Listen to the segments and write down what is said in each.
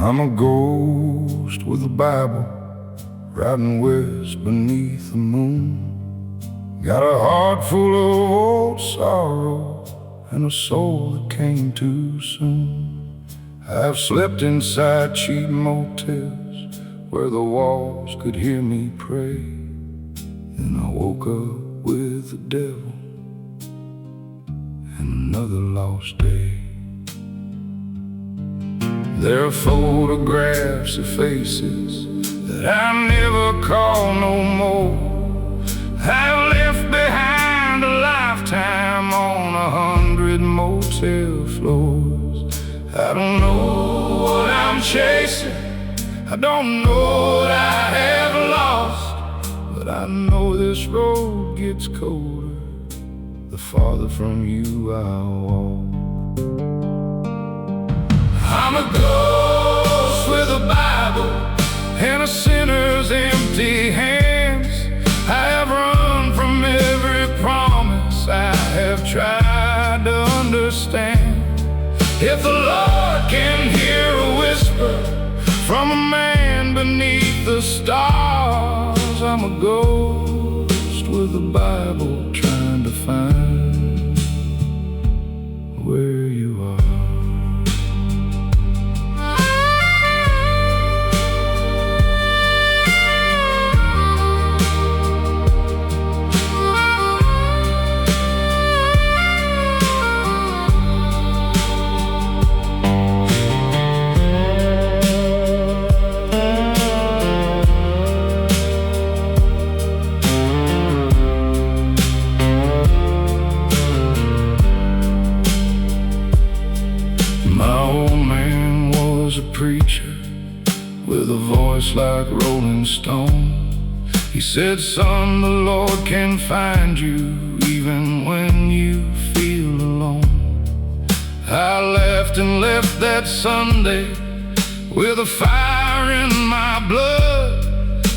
I'm a ghost with a Bible, riding west beneath the moon. Got a heart full of old sorrow and a soul that came too soon. I've slept inside cheap motels where the walls could hear me pray. Then I woke up with the devil and another lost day. There are photographs of faces that I never call no more. I've left behind a lifetime on 100 motel floors. I don't know what I'm chasing, I don't know what I have lost, but I know this road gets colder the farther from you I walk. I'm a ghost with a Bible and a sinner's empty hands. I have run from every promise I have tried to understand. If the Lord can hear a whisper from a man beneath the stars, I'm a ghost with a Bible trying to find where you are. Preacher with a voice like Rolling Stone. He said, son, the Lord can find you even when you feel alone. I laughed and left that Sunday with a fire in my blood.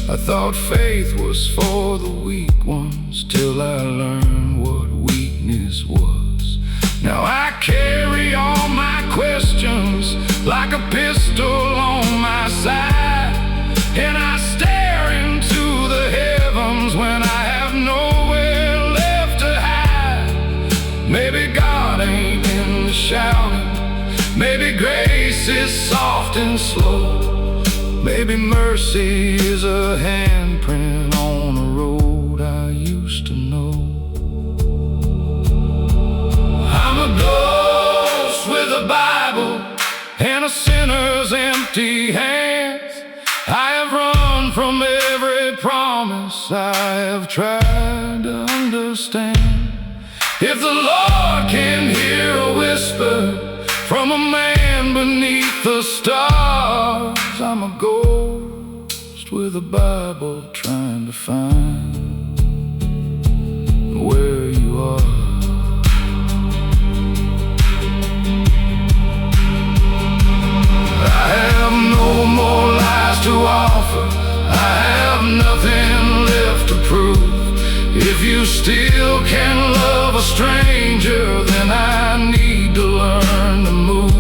I thought faith was for the weak ones till I learned what weakness was. Now I carry all my questions like a pistol on my side, and I stare into the heavens when I have nowhere left to hide. Maybe God ain't in the shouting, maybe grace is soft and slow, maybe mercy is a handprint on a road I used to know. I'm a ghost with a Bible and a sinner's empty hands. I have run from every promise I have tried to understand. If the Lord can hear a whisper from a man beneath the stars, I'm a ghost with a Bible trying to find where you are. I have no more lies to offer, I have nothing left to prove. If you still can love a stranger, then I need to learn to move.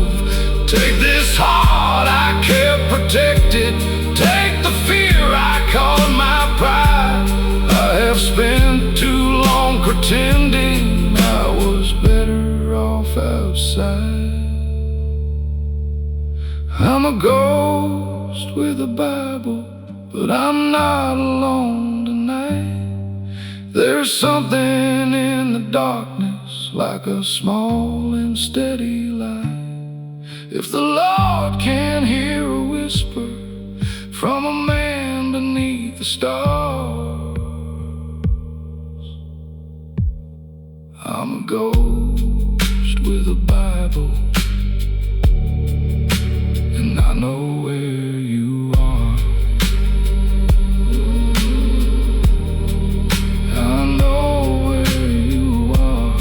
Take this heart I kept protected, take the fear I called my pride. I have spent too long pretending I was better off outside. I'm a ghost with a Bible, but I'm not alone tonight. There's something in the darkness, like a small and steady light. If the Lord can hear a whisper from a man beneath the stars, I'm a ghost with a Bible, and I know where you are. I know where you are.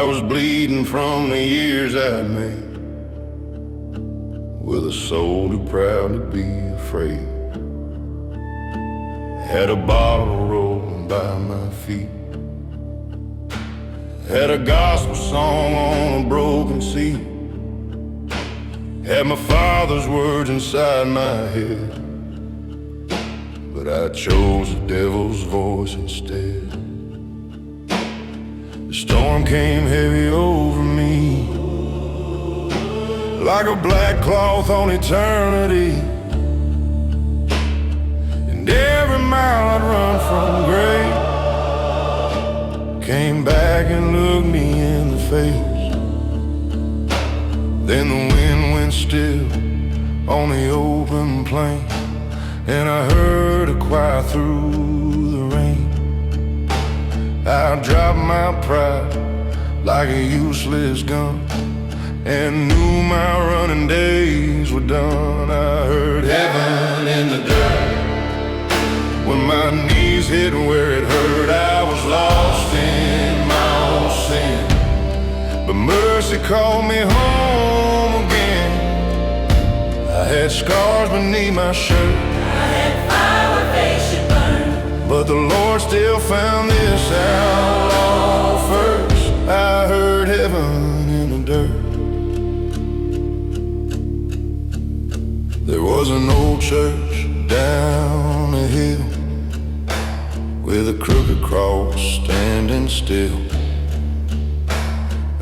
was bleeding from the years I'd made, with a soul too proud to be afraid. Had a bottle rolling by my feet, had a gospel song on a broken seat, had my father's words inside my head, but I chose the devil's voice instead. The storm came heavy over me, like a black cloth on eternity, and every mile I'd run from grace came back and looked me in the face. Then the wind went still on the open plain, and I heard a choir through the rain. I dropped my pride like a useless gun, and knew my running days were done. I heard heaven in the dirt. When my knees hit where it hurt, I was lost in my own sin, but mercy called me home again. I had scars beneath my shirt, I had fire where face should burn, but the Lord still found this outlaw first. I heard heaven in the dirt. There was an old church down the hill, with a crooked cross standing still.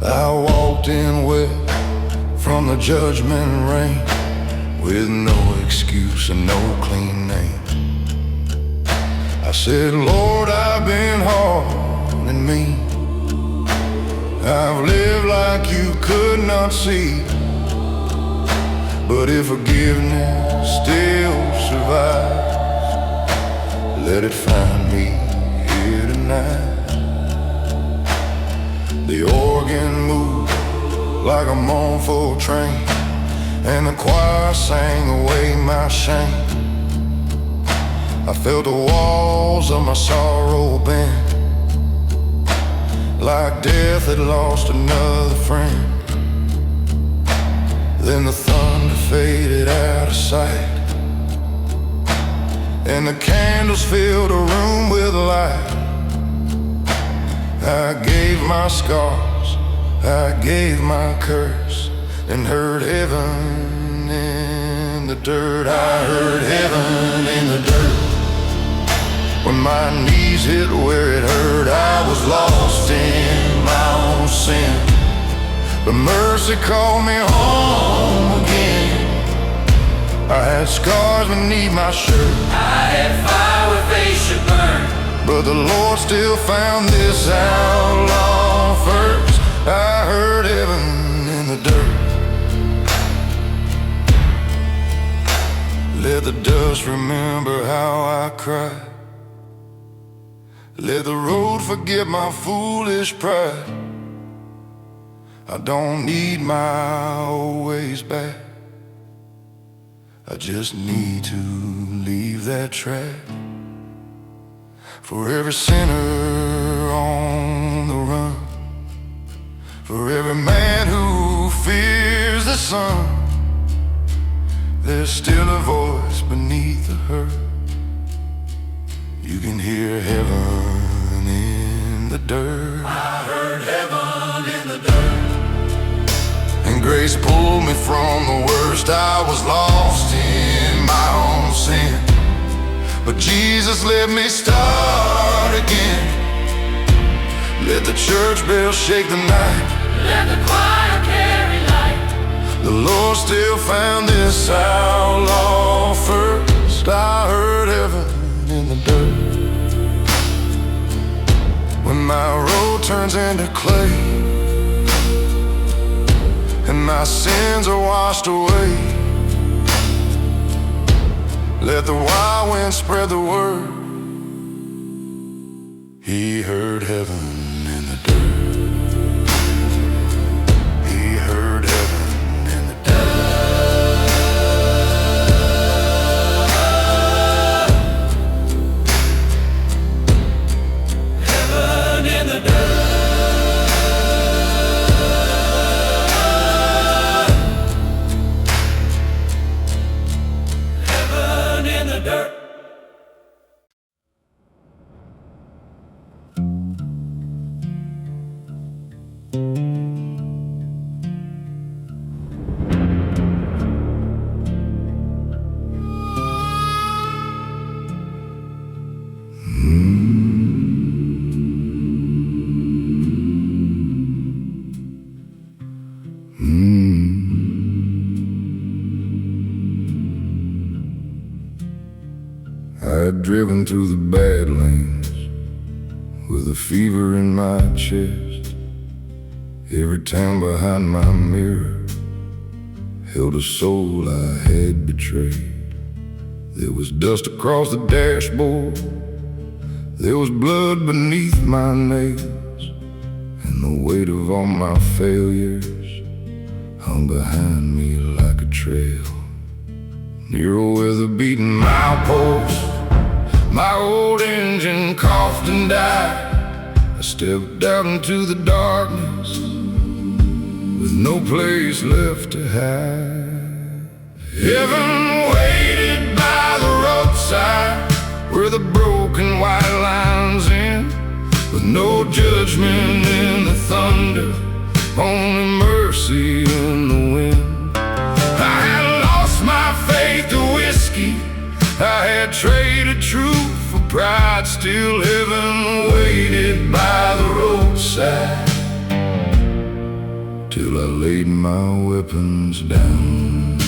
I walked in wet from the judgment rain, with no excuse and no clean name. I said, Lord, I've been hard and mean, I've lived like you could not see, but if forgiveness still survives, let it find me here tonight. The organ moved like a mournful train, and the choir sang away my shame. I felt the walls of my sorrow bend, like death had lost another friend. Then the thunder faded out of sight, and the candles filled the room with light. I gave my scars, I gave my curse, and heard heaven in the dirt. I heard heaven in the dirt. When my knees hit where it hurt, I was lost in my own sin, but mercy called me home again. I had scars beneath my shirt, I had fire where face should burn, but the Lord still found this outlaw first. I heard heaven in the dirt. Let the dust remember how I cried, let the road forget my foolish pride. I don't need my old ways back, I just need to leave that track. For every sinner on the run, for every man who fears the sun, there's still a voice beneath the hurt. You can hear heaven in the dirt. I heard heaven in the dirt. And grace pulled me from the worst. I was lost in my own sin, but Jesus let me start again. Let the church bell shake the night, Let the choir carry light. the Lord still found this outlaw first. I heard heaven in the dirt. When my road turns into clay, and my sins are washed away, let the wild wind spread the word. He heard heaven in the dirt. He heard heaven in the dirt. Heaven in the dirt. had driven through the Badlands with a fever in my chest. Every town behind my mirror held a soul I had betrayed. There was dust across the dashboard, there was blood beneath my nails, and the weight of all my failures hung behind me like a trail. Near a weather-beaten milepost, my old engine coughed and died. I stepped out into the darkness with no place left to hide. Heaven waited by the roadside where the broken white lines end, with no judgment in the thunder, only mercy in the wind. I had lost my faith to whiskey, I had traded truth for pride. Still heaven waited by the roadside till I laid my weapons down.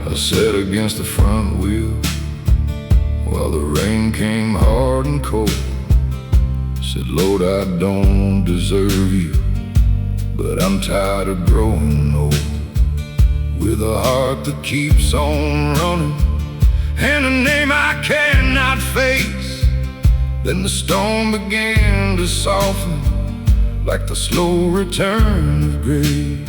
I sat against the front wheel while the rain came hard and cold. Said, Lord, I don't deserve you, but I'm tired of growing old. With a heart that keeps on running and a name I cannot face, then the storm began to soften like the slow return of grace.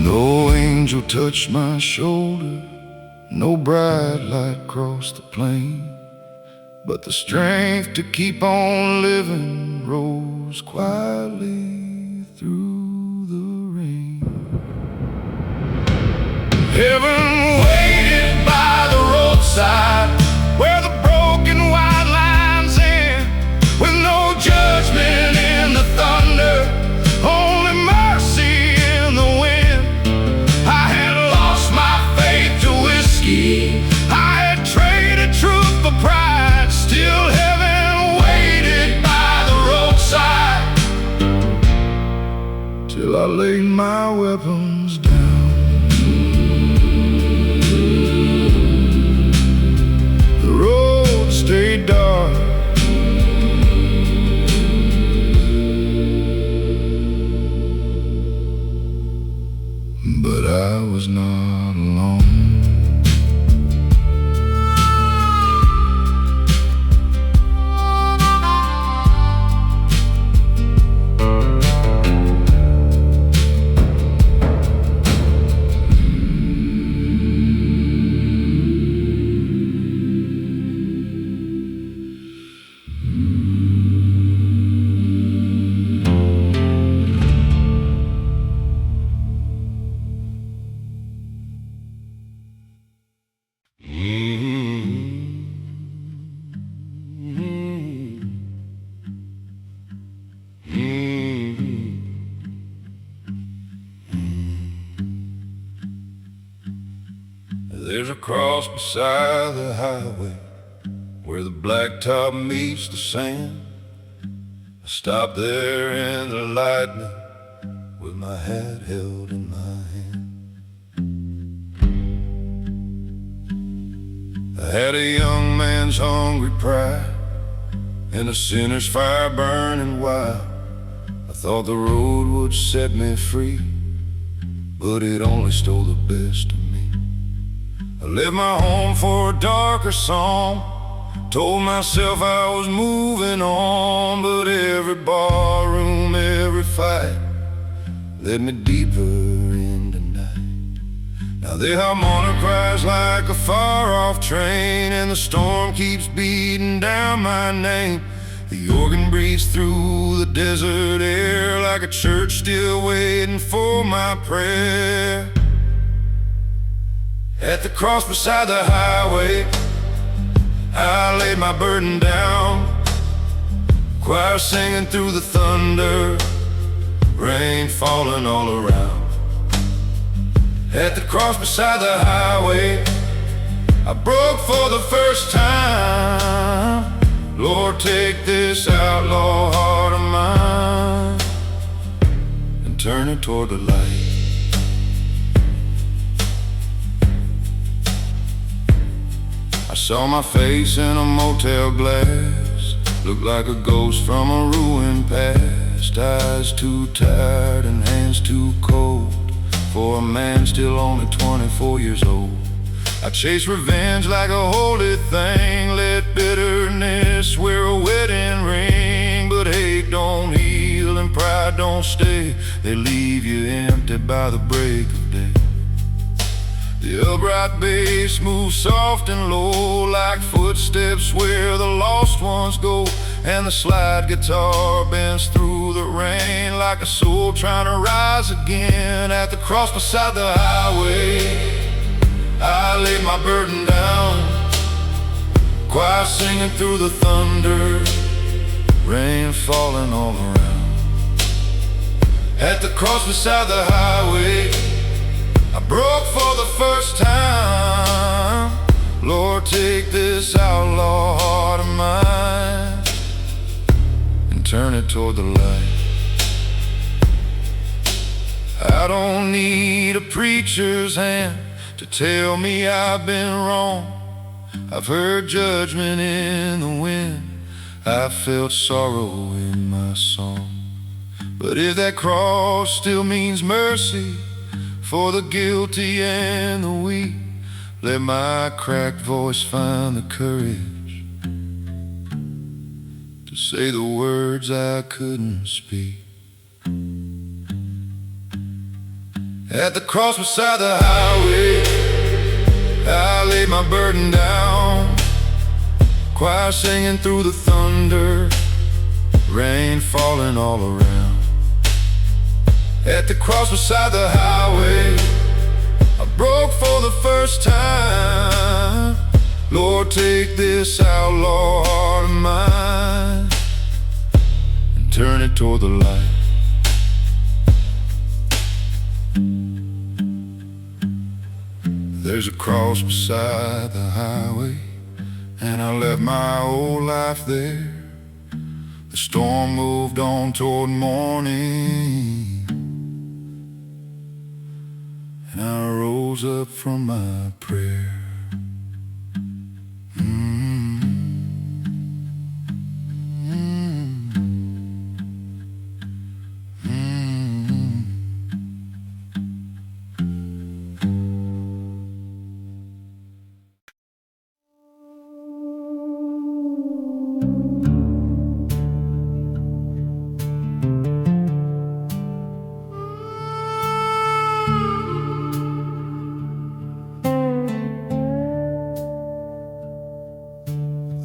No angel touched my shoulder, no bright light crossed the plain, but the strength to keep on living rose quietly through the rain. Heaven waited by the roadside where the broken white lines end, with no judgment in the thunder, only mercy in the wind. I had traded truth for pride. Still heaven waited by the roadside till I laid my weapons down. The road stayed dark, but I was not alone. There's a cross beside the highway where the blacktop meets the sand. I stopped there in the lightning with my hat held in my hand. I had a young man's hungry pride and a sinner's fire burning wild. I thought the road would set me free, but it only stole the best of me. I left my home for a darker song, told myself I was moving on, but every barroom, every fight led me deeper into night. Now the harmonica cries like a far-off train, and the storm keeps beating down my name. The organ breathes through the desert air like a church still waiting for my prayer. At the cross beside the highway, I laid my burden down. Choir singing through the thunder, rain falling all around. At the cross beside the highway, I broke for the first time. Lord, take this outlaw heart of mine and turn it toward the light. I saw my face in a motel glass, looked like a ghost from a ruined past. Eyes too tired and hands too cold for a man still only 24 years old. I chased revenge like a holy thing, let bitterness wear a wedding ring. But hate don't heal and pride don't stay, they leave you empty by the break of day. The upright bass moves soft and low, like footsteps where the lost ones go. And the slide guitar bends through the rain, like a soul trying to rise again. At the cross beside the highway, I laid my burden down. Choir singing through the thunder, rain falling all around. At the cross beside the highway, I broke for the first time. Lord, take this outlaw heart of mine and turn it toward the light. I don't need a preacher's hand to tell me I've been wrong. I've heard judgment in the wind, I've felt sorrow in my song. But if that cross still means mercy for the guilty and the weak, let my cracked voice find the courage to say the words I couldn't speak. At the cross beside the highway, I laid my burden down. Choir singing through the thunder, rain falling all around. At the cross beside the highway, I broke for the first time. Lord, take this outlaw heart of mine and turn it toward the light. There's a cross beside the highway, and I left my old life there. The storm moved on toward morning, and I rose up from my prayer.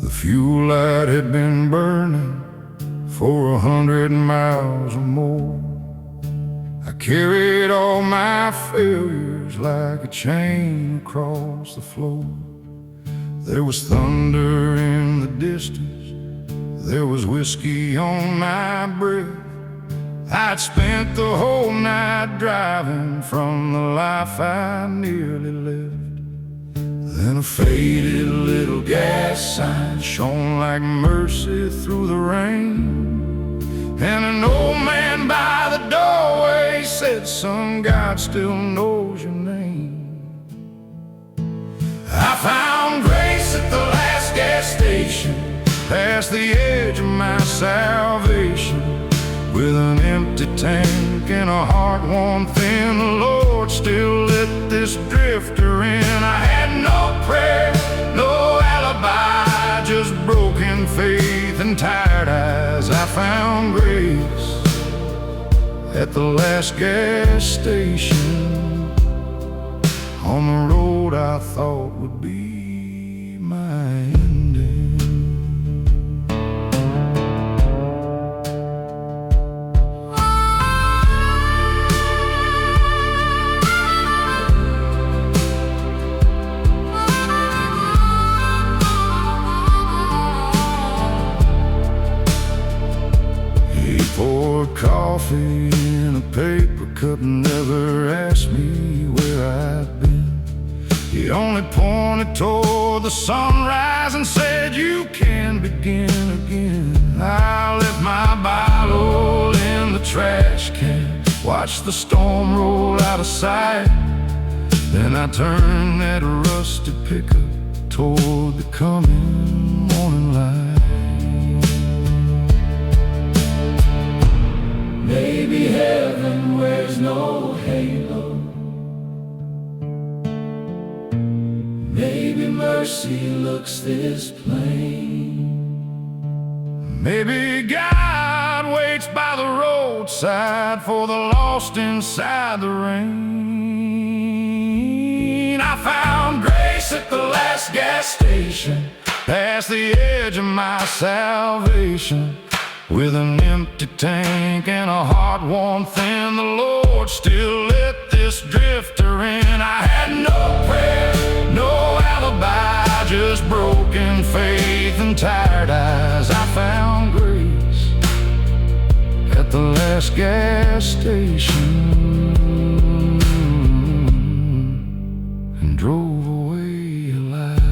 The fuel light had been burning for 100 miles or more. I carried all my failures like a chain across the floor. There was thunder in the distance, there was whiskey on my breath. I'd spent the whole night driving from the life I nearly left. Then a faded little gas sign shone like mercy through the rain, and an old man by the doorway said, "Son, God still knows your name." I found grace at the last gas station, past the edge of my salvation. With an empty tank and a heart worn thin, the Lord still let this drifter in. I had no prayer, no alibi, just broken faith and tired eyes. I found grace at the last gas station, on the road I thought would be my ending. coffee in a paper cup, never asked me where I'd been. He only pointed toward the sunrise and said, you can begin again. I left my Bible in the trash can, watched the storm roll out of sight. Then I turned that rusty pickup toward the coming morning light. Maybe heaven wears no halo. Maybe mercy looks this plain. Maybe God waits by the roadside for the lost inside the rain. I found grace at the last gas station, past the edge of my salvation. With an empty tank and a heart warm thin, the Lord still let this drifter in. I had no prayer, no alibi, just broken faith and tired eyes. I found grace at the last gas station and drove away alive.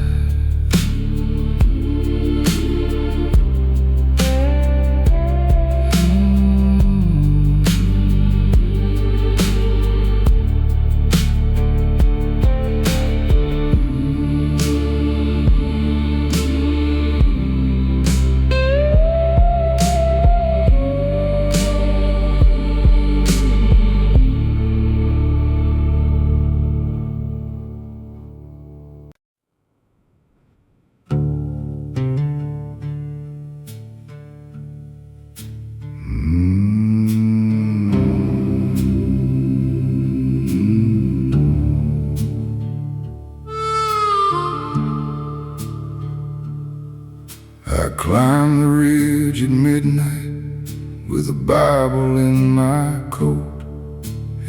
I climbed the ridge at midnight with a Bible in my coat.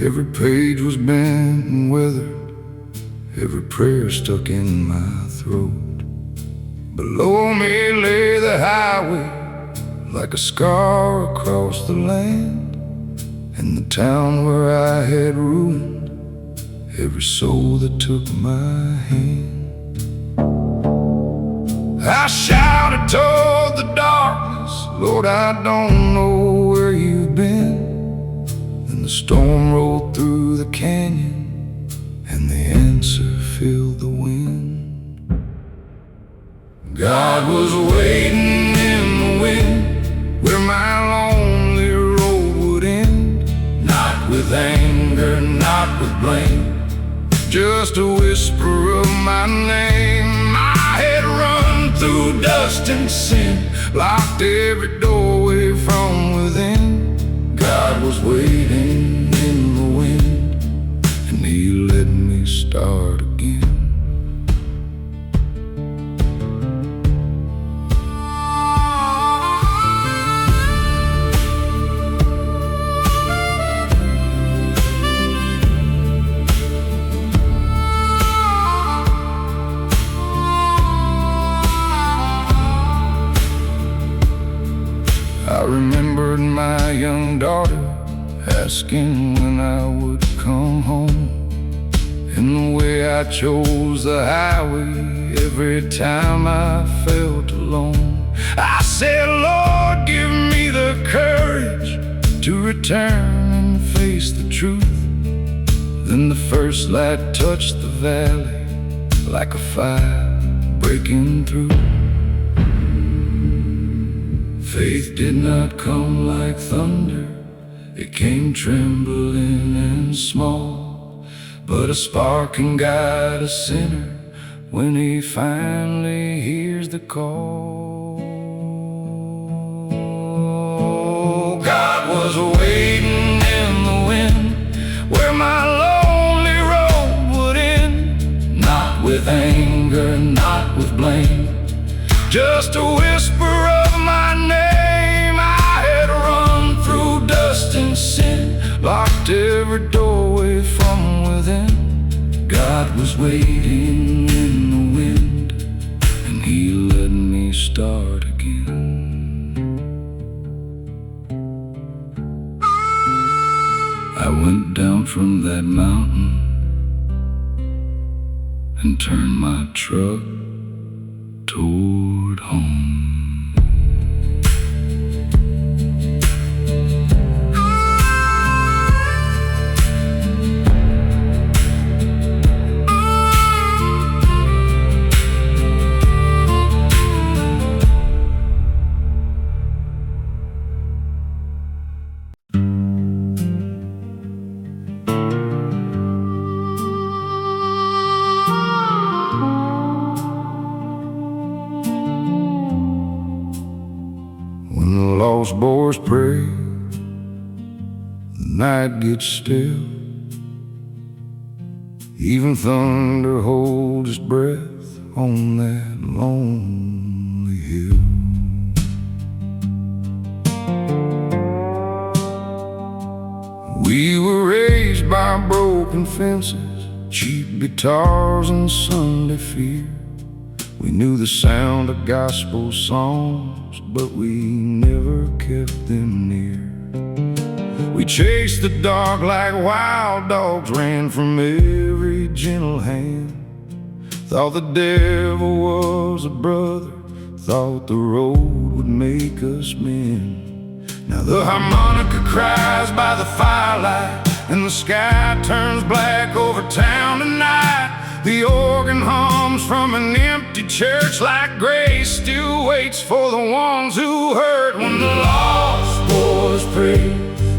Every page was bent and weathered, every prayer stuck in my throat. Below me lay the highway like a scar across the land, and the town where I had ruined every soul that took my hand. I shouted toward the darkness, Lord, I don't know where you've been. Then the storm rolled through the canyon, and the answer filled the wind. God was waiting in the wind, where my lonely road would end. Not with anger, not with blame, just a whisper of my name. I had run through dust and sin, locked every doorway from within. God was waiting in the wind, and He let me start again. I remembered my young daughter asking when I would come home, and the way I chose the highway every time I felt alone. I said, Lord, give me the courage to return and face the truth. Then the first light touched the valley like a fire breaking through. Faith did not come like thunder, it came trembling and small. But a spark can guide a sinner when he finally hears the call. God was waiting in the wind, where my lonely road would end. Not with anger, not with blame, just a whisper of my name. I had run through dust and sin, locked every doorway from within. God was waiting in the wind, and He let me start again. and turned my truck toward home. When the lost boys pray, the night gets still. Even thunder holds its breath on that lonely hill. We were raised by broken fences, cheap guitars and Sunday fear. We knew the sound of gospel songs, but we never kept them near. We chased the dark like wild dogs, ran from every gentle hand. Thought the devil was a brother, thought the road would make us men. Now the harmonica cries by the firelight, and the sky turns black over town tonight. The organ hums from an empty church like grace still waits for the ones who hurt. When the lost boys pray,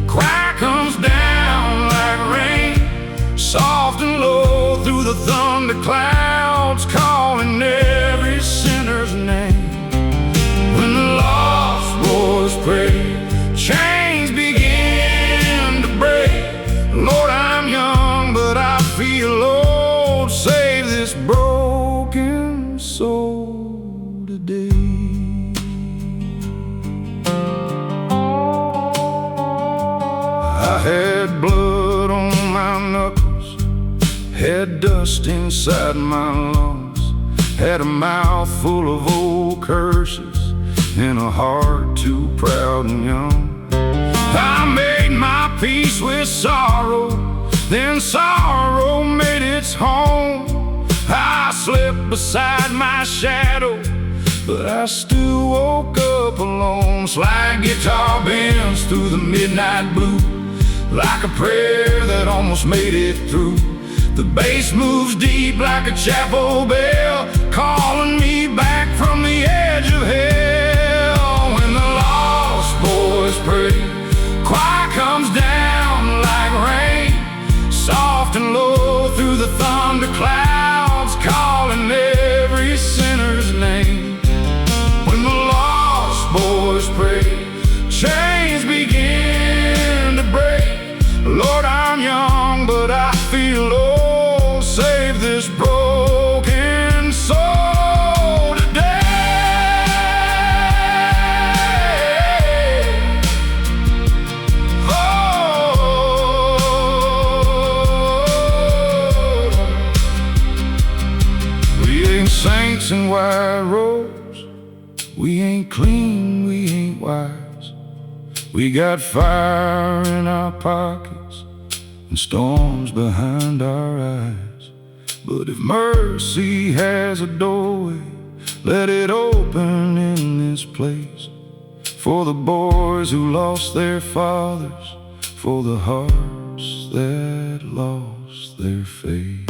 choir comes down like rain, soft and low through the thunder clouds, calling every sinner's name. When the lost boys pray, chains begin to break. Lord, I'm young, but I feel old. Save this broken soul today. I had blood on my knuckles, had dust inside my lungs, had a mouth full of old curses and a heart too proud and young. I made my peace with sorrow, then sorrow made its home. I slept beside my shadow, but I still woke up alone. Slide guitar bends through the midnight blue, like a prayer that almost made it through. The bass moves deep like a chapel bell, calling me back from the edge of hell. When the lost boys pray, choir comes down like rain, soft and low through the thunder clouds, calling every sinner's name. When the lost boys pray, chains begin to break. Lord, I'm young, but I feel old. Save this broken soul today. We ain't saints in white robes, we ain't clean, we ain't wise. We got fire in our pockets and storms behind our eyes. But if mercy has a doorway, let it open in this place, for the boys who lost their fathers, for the hearts that lost their faith.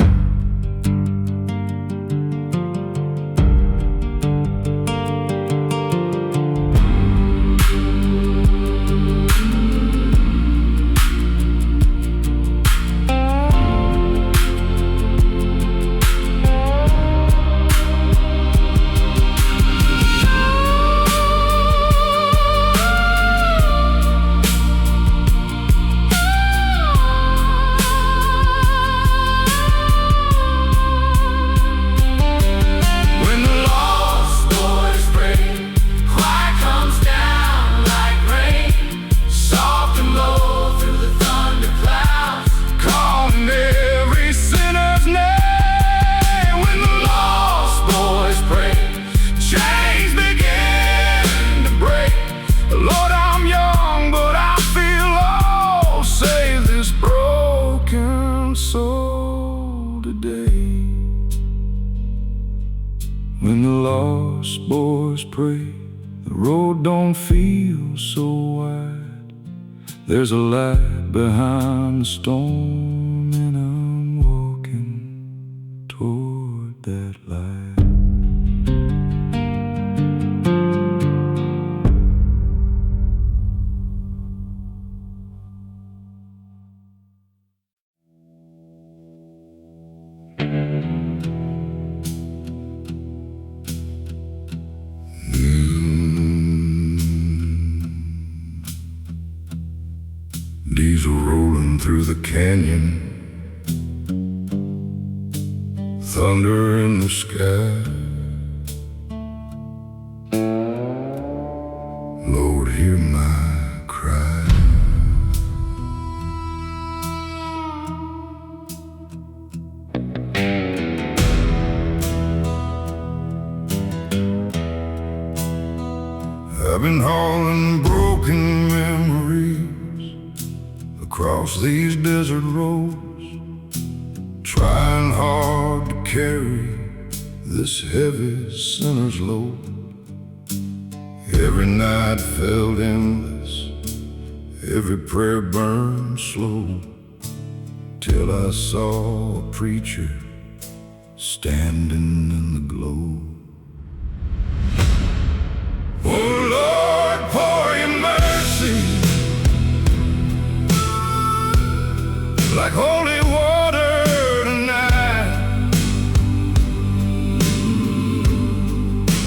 When the lost boys pray, the road don't feel so wide. There's a light behind the storm, and I'm walking toward that light. Diesel rolling through the canyon, thunder in the sky. Lord, hear my cry. I've been hauling broken memories across these desert roads, trying hard to carry this heavy sinner's load. Every night felt endless, every prayer burned slow, till I saw a preacher standing in the glow. Oh Lord, pour your mercy like holy water tonight.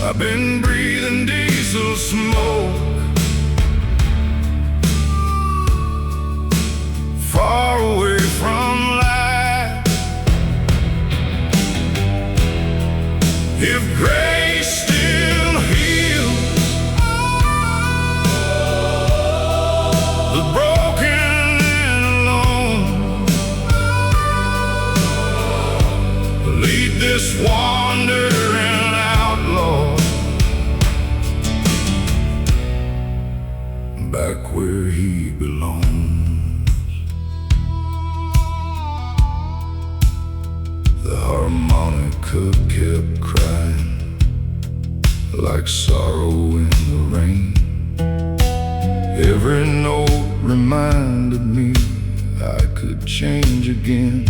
I've been breathing diesel smoke, far away from light. If grace still heals the broken and alone, lead this wandering outlaw back where he belongs. The harmonica kept crying like sorrow in the rain. Every note reminded me I could change again.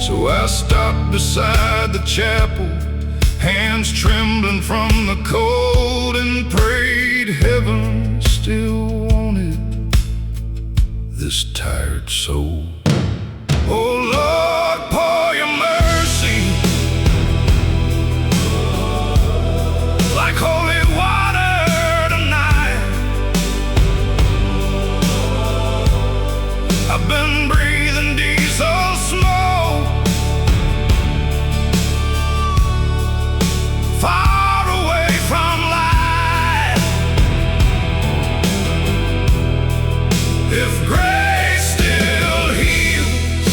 So I stopped beside the chapel, hands trembling from the cold, and prayed heaven still wanted this tired soul. Oh Lord, pour your mercy like holy water tonight. I've been breathing diesel smoke, far away from light. If grace still heals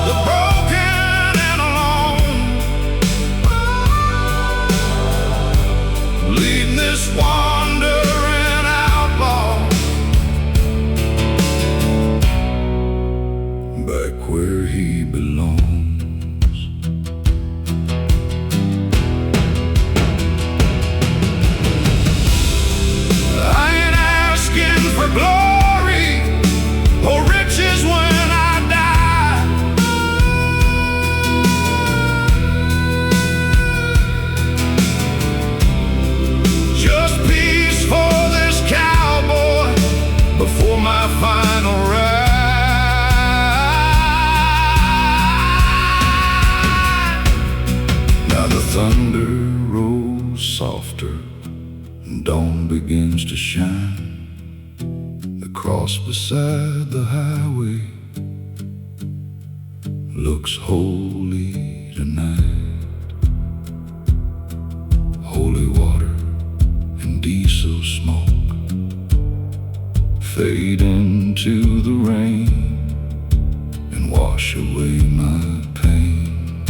the broken and alone, lead this wandering outlaw back where he belongs. I ain't asking for glory or riches when I die. Just peace for this cowboy before my final ride. Now the thunder rolls softer, dawn begins to shine. The cross beside the highway looks holy tonight. Holy water and diesel smoke fade into the rain and wash away my pain.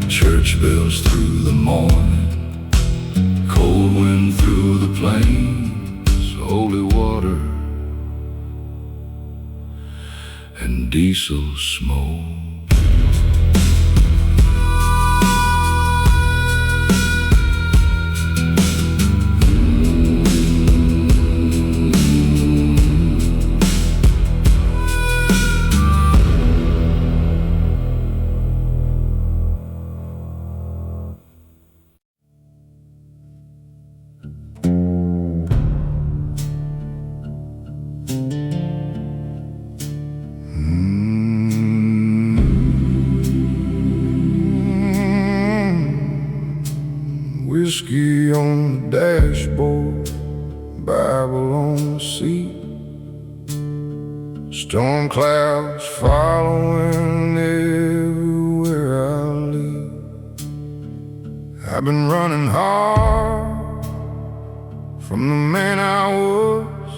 Church bells through the morning, cold wind through the plains, holy water and diesel smoke. clouds following everywhere I live. I've been running hard from the man I was,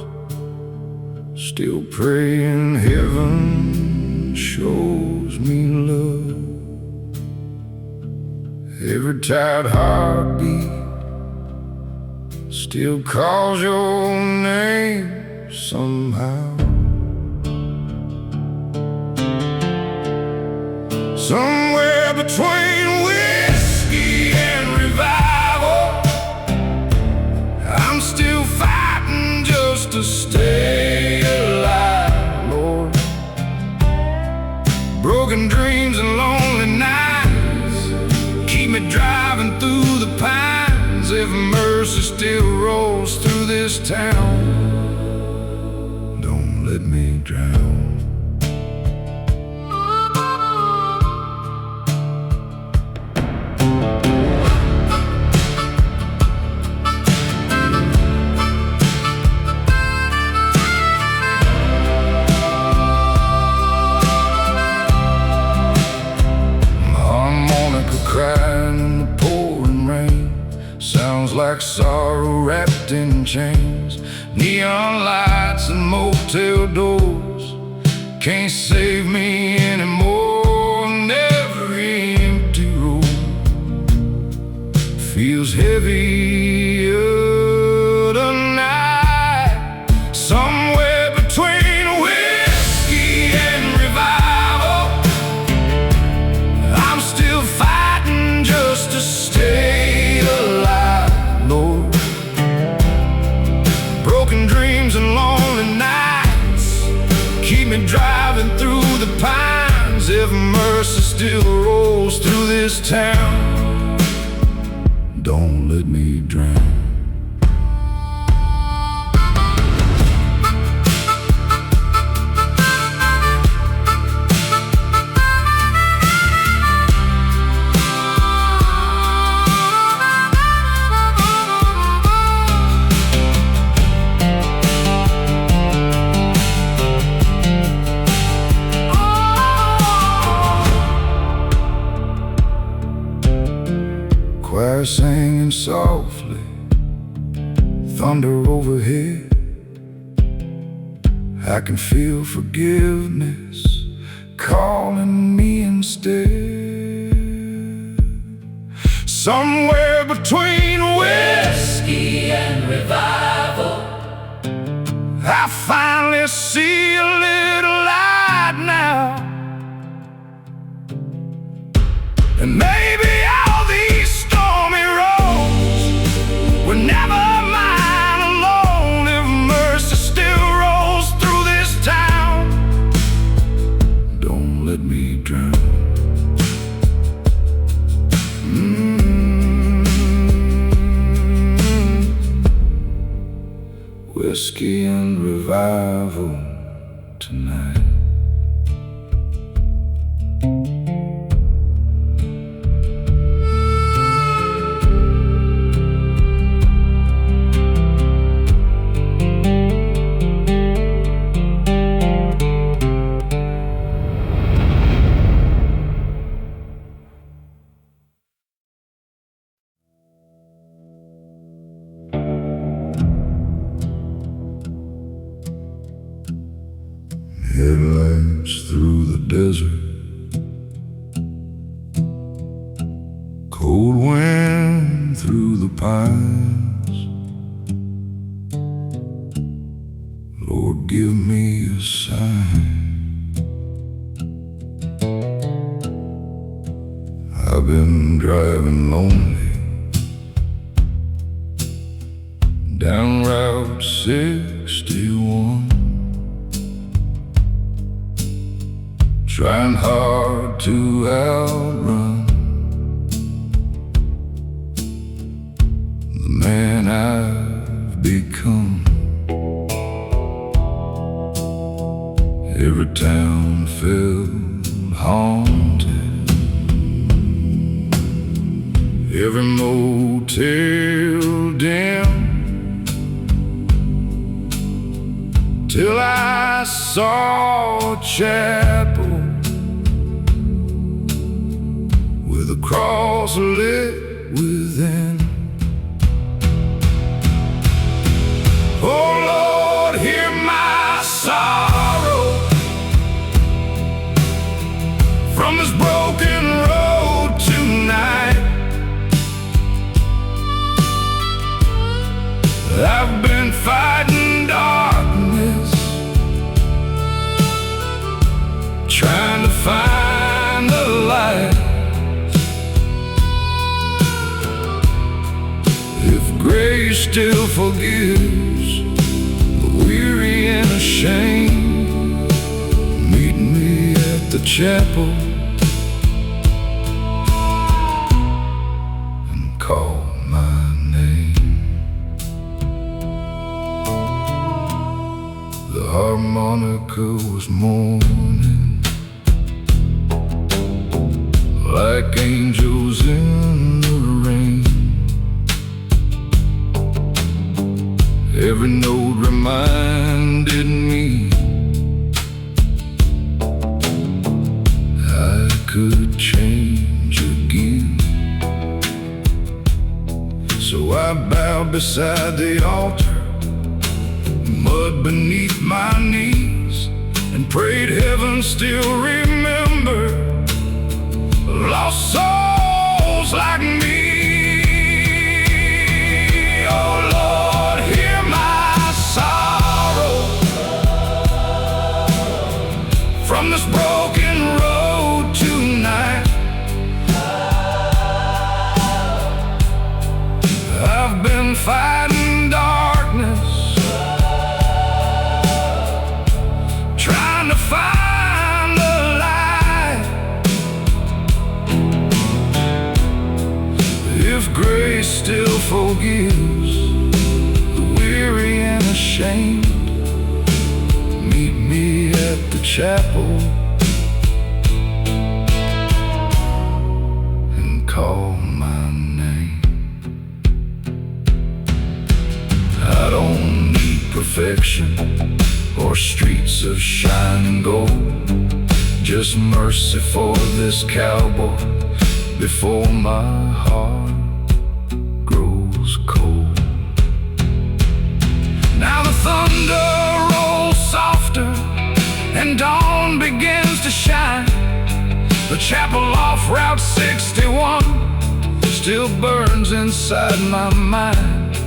still praying heaven shows me love. Every tired heartbeat still calls your name somehow. Somewhere between whiskey and revival, I'm still fighting just to stay alive, Lord. Broken dreams and lonely nights keep me driving through the pines. If mercy still rolls through this town, don't let me drown. Crying in the pouring rain, sounds like sorrow wrapped in chains. Neon lights and motel doors can't save me anymore. And every empty road feels heavier tonight. Somewhere between whiskey and revival, I'm still fighting just to stay alive, Lord. Broken dreams and lonely nights keep me driving through the pines. If mercy still rolls through this town, don't let me drown. Choir singing softly, thunder overhead. I can feel forgiveness calling me instead. Somewhere between whiskey and revival, I finally see a little light now. And maybe all these stormy roads were never mine alone. If mercy still rolls through this town, don't let me drown. Whiskey and revival tonight. Headlights through the desert, cold wind through the pines. Lord, give me a sign. I've been driving lonely down Route 61, trying hard to outrun the man I've become. Every town felt haunted, every motel dim, till I saw a chapel with a cross lit within. Oh Lord, hear my sorrow from this broken road tonight. I've been fighting darkness, trying to find the light. If grace still forgives the weary and ashamed, meet me at the chapel and call my name. The harmonica was mourning like angels in the rain. Every note reminded me I could change again. So I bowed beside the altar, mud beneath my knees, and prayed heaven still remember lost souls like me. Oh Lord, hear my sorrow from this broken road tonight. I've been fighting darkness, trying to find the light. If grace still forgives the weary and ashamed, meet me at the chapel and call my name. I don't need perfection or streets of shining gold, just mercy for this cowboy before my heart grows cold. Now the thunder rolls softer and dawn begins to shine. The chapel off Route 61 still burns inside my mind,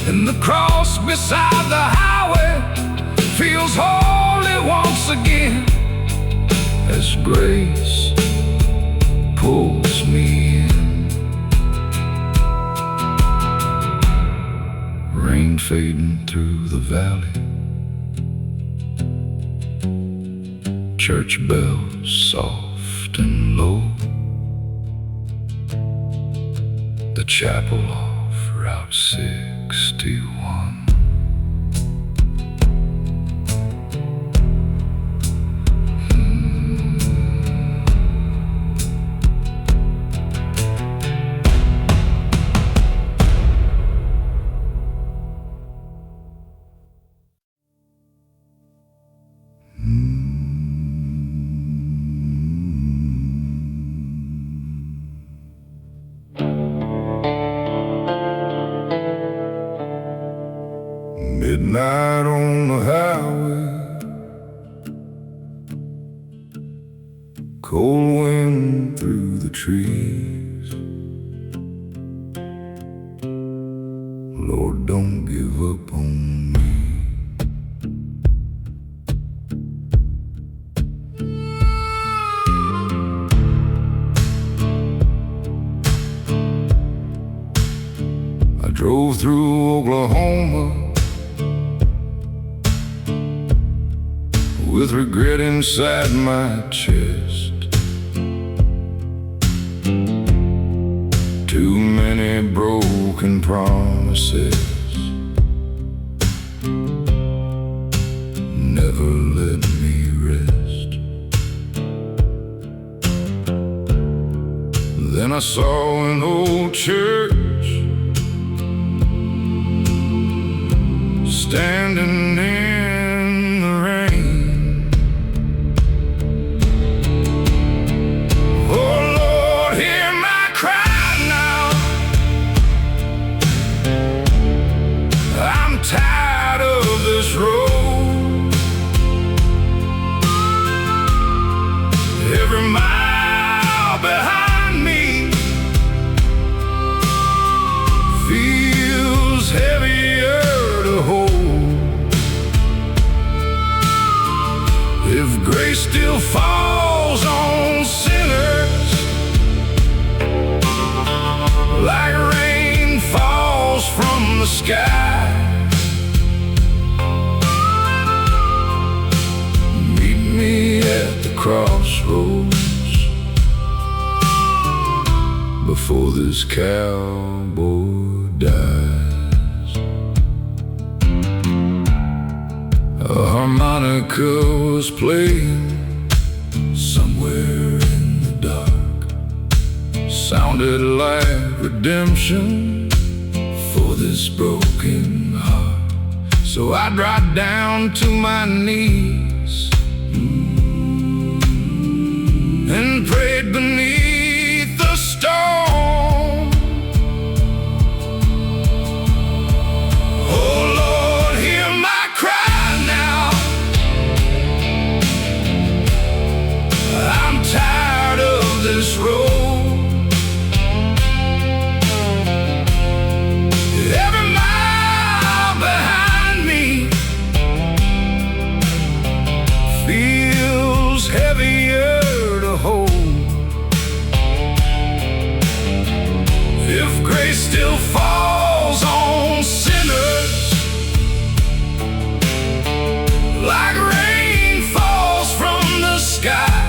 and the cross beside the highway feels holy once again as grace pulls me in. Rain fading through the valley, church bells soft and low, the chapel off Route 61. Midnight on the highway, cold wind through the trees. Lord, don't give up on me. I drove through Oklahoma with regret inside my chest. Too many broken promises, never let me rest. Then I saw an old church standing in the rain. still falls on sinners like rain falls from the sky. Meet me at the crossroads before this cowboy dies. A harmonica was playing somewhere in the dark, sounded like redemption for this broken heart. So I dropped down to my knees and prayed beneath the storm. Oh Lord, hear my cry now. I'm tired of this road. Every mile behind me feels heavier to hold. If grace still falls on sinners like rain falls from the sky,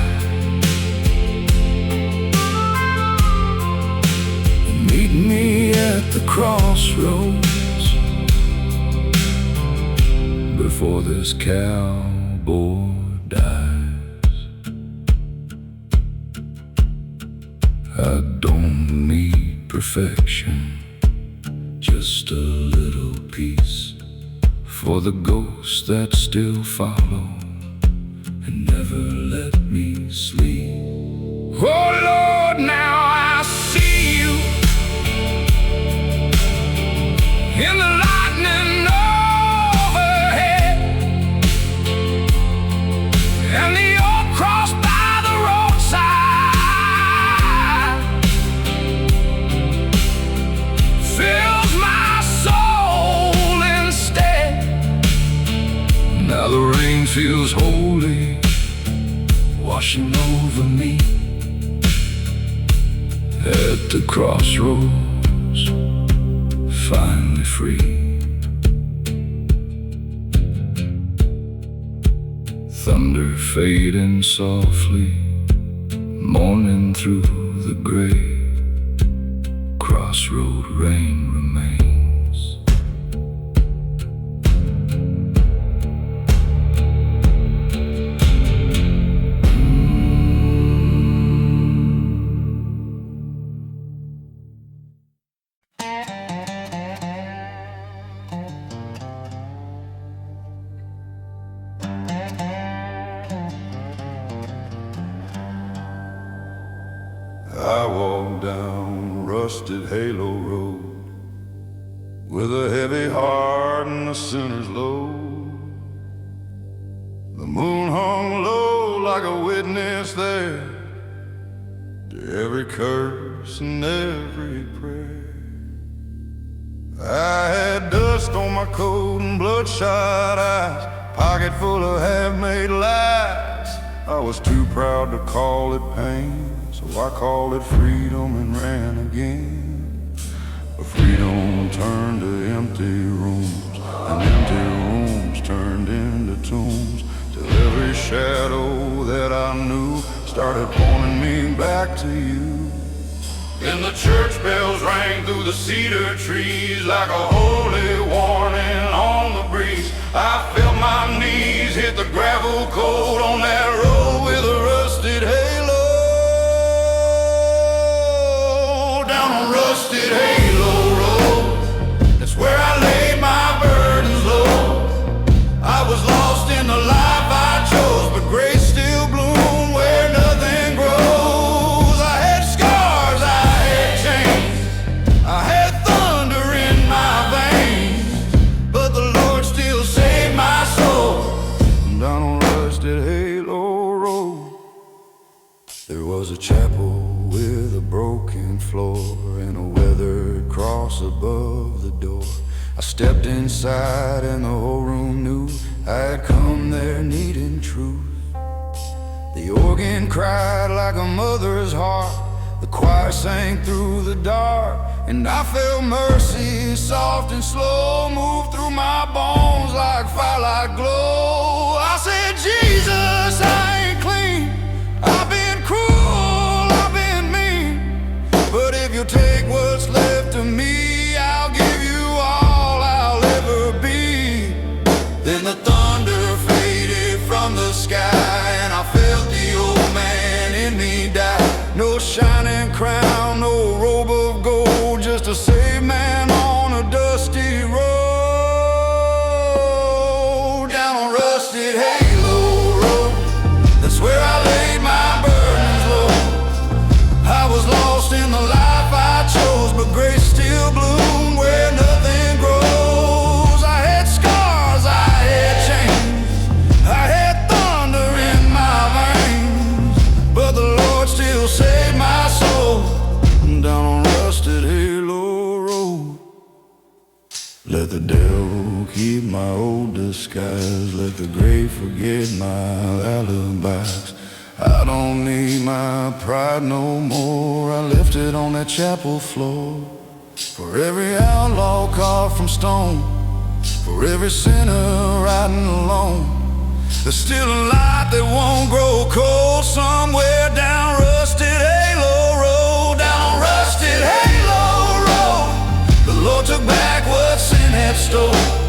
meet me at the crossroads before this cowboy dies. I don't need perfection, just a little peace for the ghosts that still follow and never let me sleep. Oh Lord, now I see you in the lightning overhead and the old cross by the roadside fills my soul instead. Now the rain feels holy, washing over me at the crossroads, finally free. Thunder fading softly, mourning through the gray. Crossroad rain remains. I walk down rusted Halo Road with a heavy heart and a sinner's load. The moon hung low like a witness there to every curse and every prayer. I had dust on my coat and bloodshot eyes, pocket full of half-made lies. I was too proud to call it pain, so I called it freedom and ran again. But freedom turned to empty rooms, and empty rooms turned into tombs, till every shadow that I knew started pointing me back to you. Then the church bells rang through the cedar trees like a holy warning on the breeze. I felt my knees hit the gravel cold on that road with a rusted halo. Down a rusted halo road, that's where I laid my burdens low. I was lost in the life I chose, but grace still bloomed where nothing grows. I had scars, I had chains, I had thunder in my veins, but the Lord still saved my soul. Down on rusted halo road, there was a chapel with a broken floor and a weathered cross above the door. I stepped inside and the whole room knew I had come there needing truth. The organ cried like a mother's heart, the choir sang through the dark, and I felt mercy, soft and slow, move through my bones like firelight glow. I said, Jesus, I ain't clean, I've been cruel, I've been mean, but if you'll take what's left of me, I'll give you all I'll ever be. Then the thunder faded from the sky, and I felt the old man in me die. No shining crown, no robe of gold, just a saved man on a dusty road. Down on rusted Halo Road, that's where I laid my burdens low. I was lost in the life I chose, but grace still bloomed where nothing grows. I had scars, I had chains, I had thunder in my veins, but the Lord still saved my soul. Down on rusted Halo Road. Let the devil keep my old disguise, let the grave forget my alibis. I don't need my pride no more, I left it on that chapel floor. For every outlaw carved from stone, for every sinner riding alone, there's still a light that won't grow cold somewhere down rusted Halo Road. Down rusted Halo Road, the Lord took back what sin had stolen.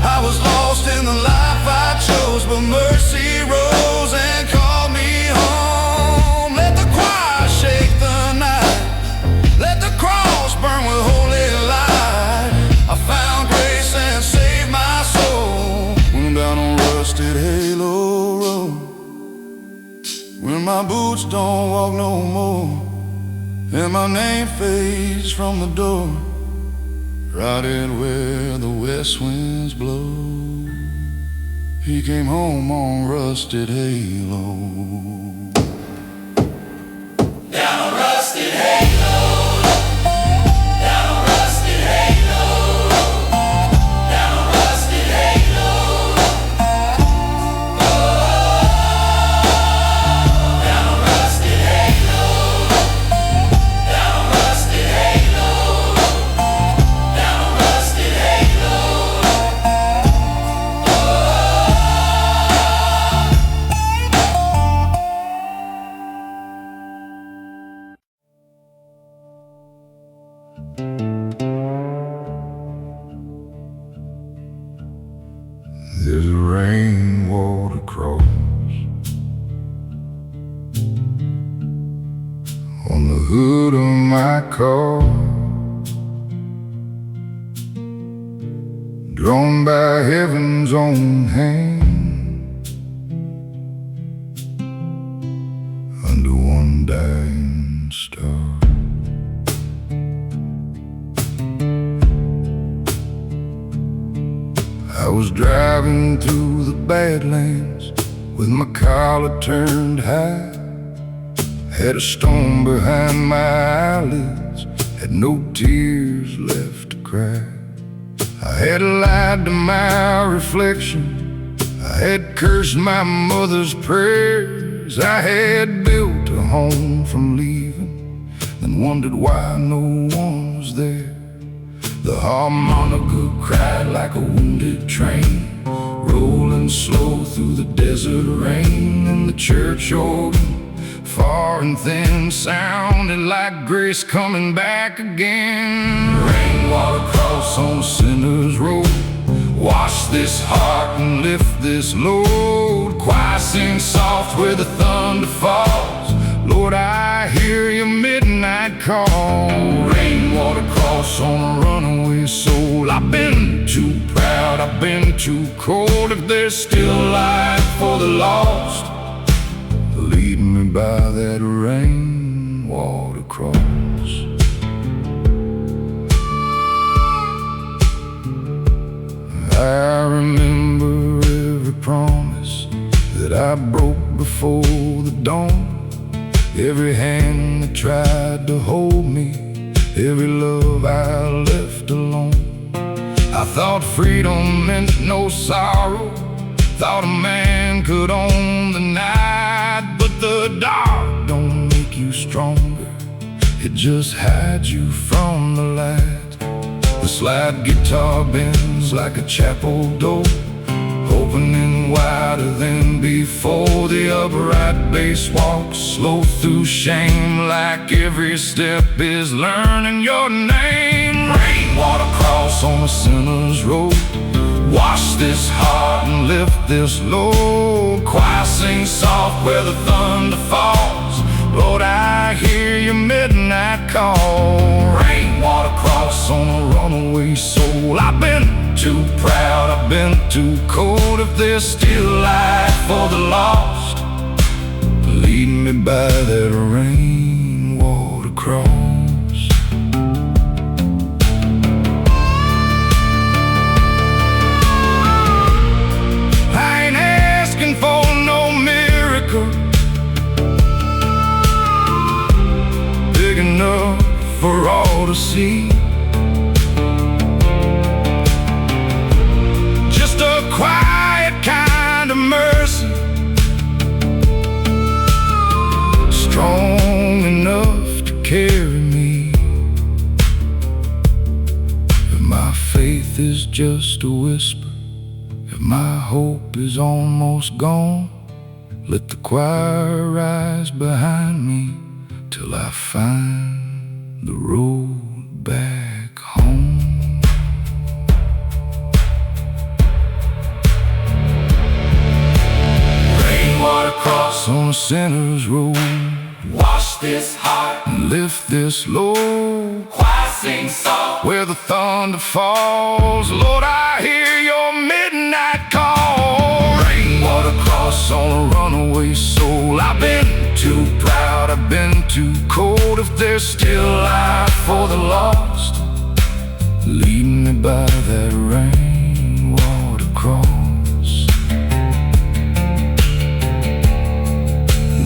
I was lost in the life I chose, but mercy rose and called me home. Let the choir shake the night, let the cross burn with holy light. I found grace and saved my soul. When down on rusted Halo Road, when my boots don't walk no more, and my name fades from the door, rotted where the west winds blow. He came home on rusted Halo. Down on rusted Halo. Down on rusted Halo. Down on rusted Halo. Down on rusted Halo. Down on rusted Halo. Down on rusted Halo. There's a rainwater cross on the hood of my car, drawn by heaven's own hand, under one dying star. I was driving through the Badlands with my collar turned high, had a stone behind my eyelids, had no tears left to cry. I had lied to my reflection, I had cursed my mother's prayers, I had built a home from leaving, then wondered why no one was there. The harmonica cried like a wounded train, rolling slow through the desert rain, and the church organ, far and thin, sounded like grace coming back again. Rainwater cross on Sinner's Road, wash this heart and lift this load. Choir sing soft where the thunder falls, Lord, I hear your midnight call. Rainwater cross on a runaway soul. I've been too proud, I've been too cold. If there's still life for the lost, lead me by that rainwater cross. I remember every promise that I broke before the dawn, every hand that tried to hold me, every love I left alone. I thought freedom meant no sorrow, thought a man could own the night, the dark don't make you stronger, it just hides you from the light. The slide guitar bends like a chapel door, opening wider than before. The upright bass walks slow through shame, like every step is learning your name. Rainwater cross on a sinner's road, wash this heart and lift this load. Choir sing soft where the thunder falls, Lord, I hear your midnight call. Rainwater cross on a runaway soul. I've been too proud, I've been too cold. If there's still life for the lost, lead me by that rainwater cross. I ain't asking for no miracle big enough for all to see, just a quiet kind of mercy, strong enough to carry me. If my faith is just a whisper, if my hope is almost gone, let the choir rise behind me till I find the road back home. Rainwater cross on a sinner's road, wash this heart and lift this load. Choir sing soft where the thunder falls, Lord, I hear your midnight call. Rainwater cross on a runaway soul. I've been too proud, I've been too cold. If there's still life for the lost, lead me by that rainwater cross.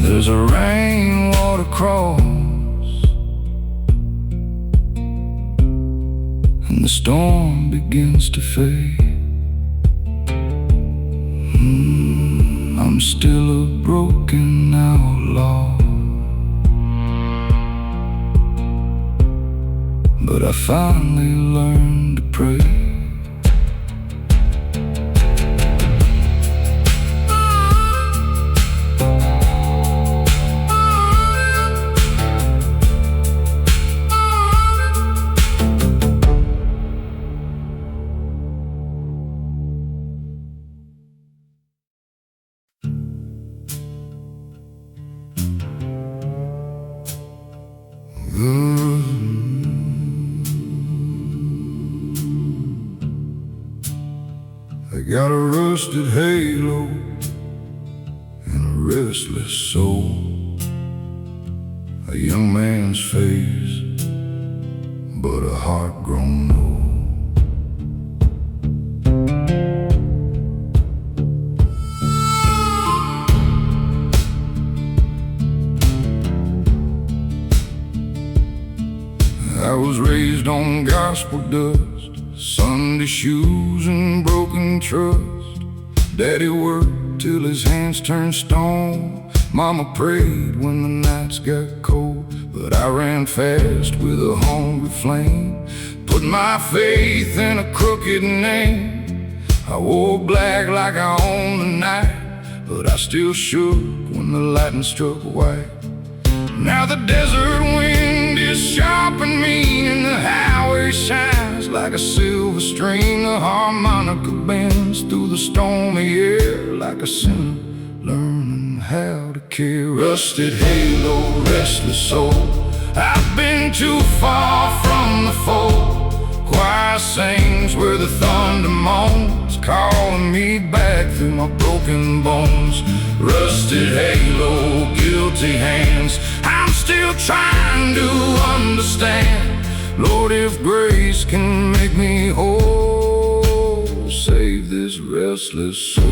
There's a rainwater cross, and the storm begins to fade. I'm still a broken outlaw, but I finally learned to pray. I got a rusted halo and a restless soul, a young man's face, but a heart grown old. I was raised on gospel dust, Sunday shoes and broken trust. Daddy worked till his hands turned stone. Mama prayed when the nights got cold, but I ran fast with a hungry flame. Put my faith in a crooked name. I wore black like I owned the night, but I still shook when the lightning struck white. Now the desert wind is sharp and mean, and the highway shines like a silver string. The harmonica bends through the stormy air like a sinner learning how to care. Rusted halo, restless soul, I've been too far from the fold. Choir sings where the thunder moans, calling me back through my broken bones. Rusted halo, guilty hands, I'm still trying to understand. Lord, if grace can make me whole, save this restless soul.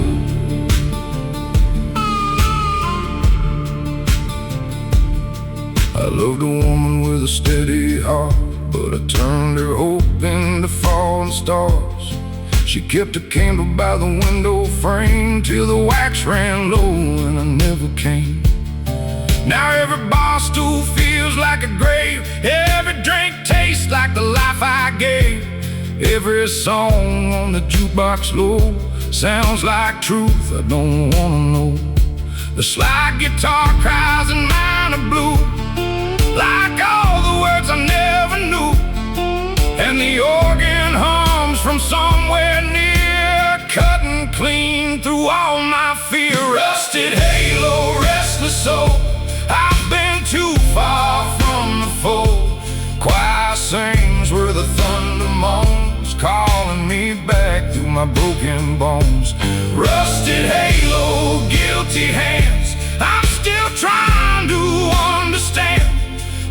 I loved a woman with a steady heart, but I turned her hope into falling stars. She kept a candle by the window frame till the wax ran low and I never came. Now every bar stool feels like a grave. Every drink tastes like the life I gave. Every song on the jukebox low sounds like truth I don't wanna know. The slide guitar cries and mine are blue, like all the words I never knew. And the organ hums from somewhere near, cutting clean through all my fear. Rusted halo, restless soul, I've been too far from the fold. Choir sings where the thunder moans, calling me back through my broken bones. Rusted halo, guilty hands, I'm still trying to understand.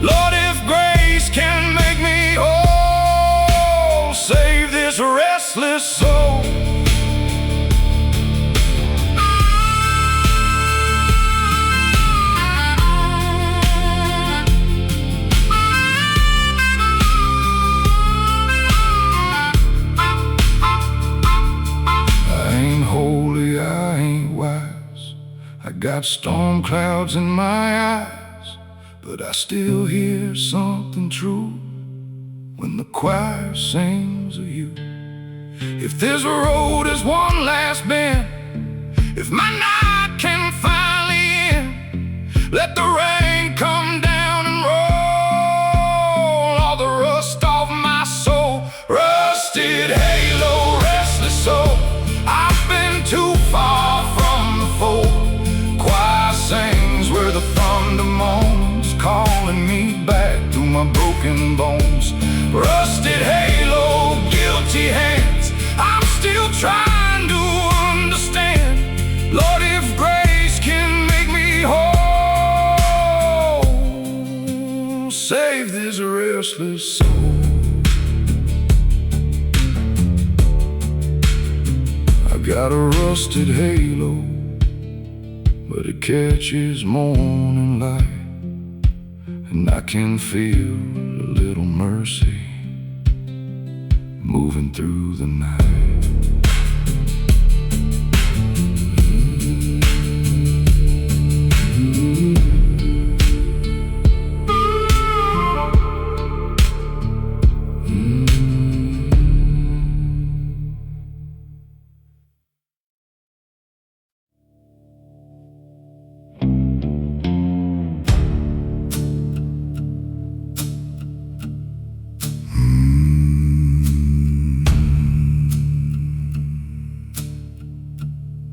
Lord, if grace can make me whole, save this restless soul. I got storm clouds in my eyes, but I still hear something true when the choir sings of you. If this road is one last bend, if my night can finally end, let the rain come down and roll all the rust off my soul. Rusted halo, restless soul, I've been too far from the fold. Sings where the thunder moans, calling me back through my broken bones. Rusted halo, guilty hands, I'm still trying to understand. Lord, if grace can make me whole, save this restless soul. I got a rusted halo, but it catches morning light, and I can feel a little mercy moving through the night.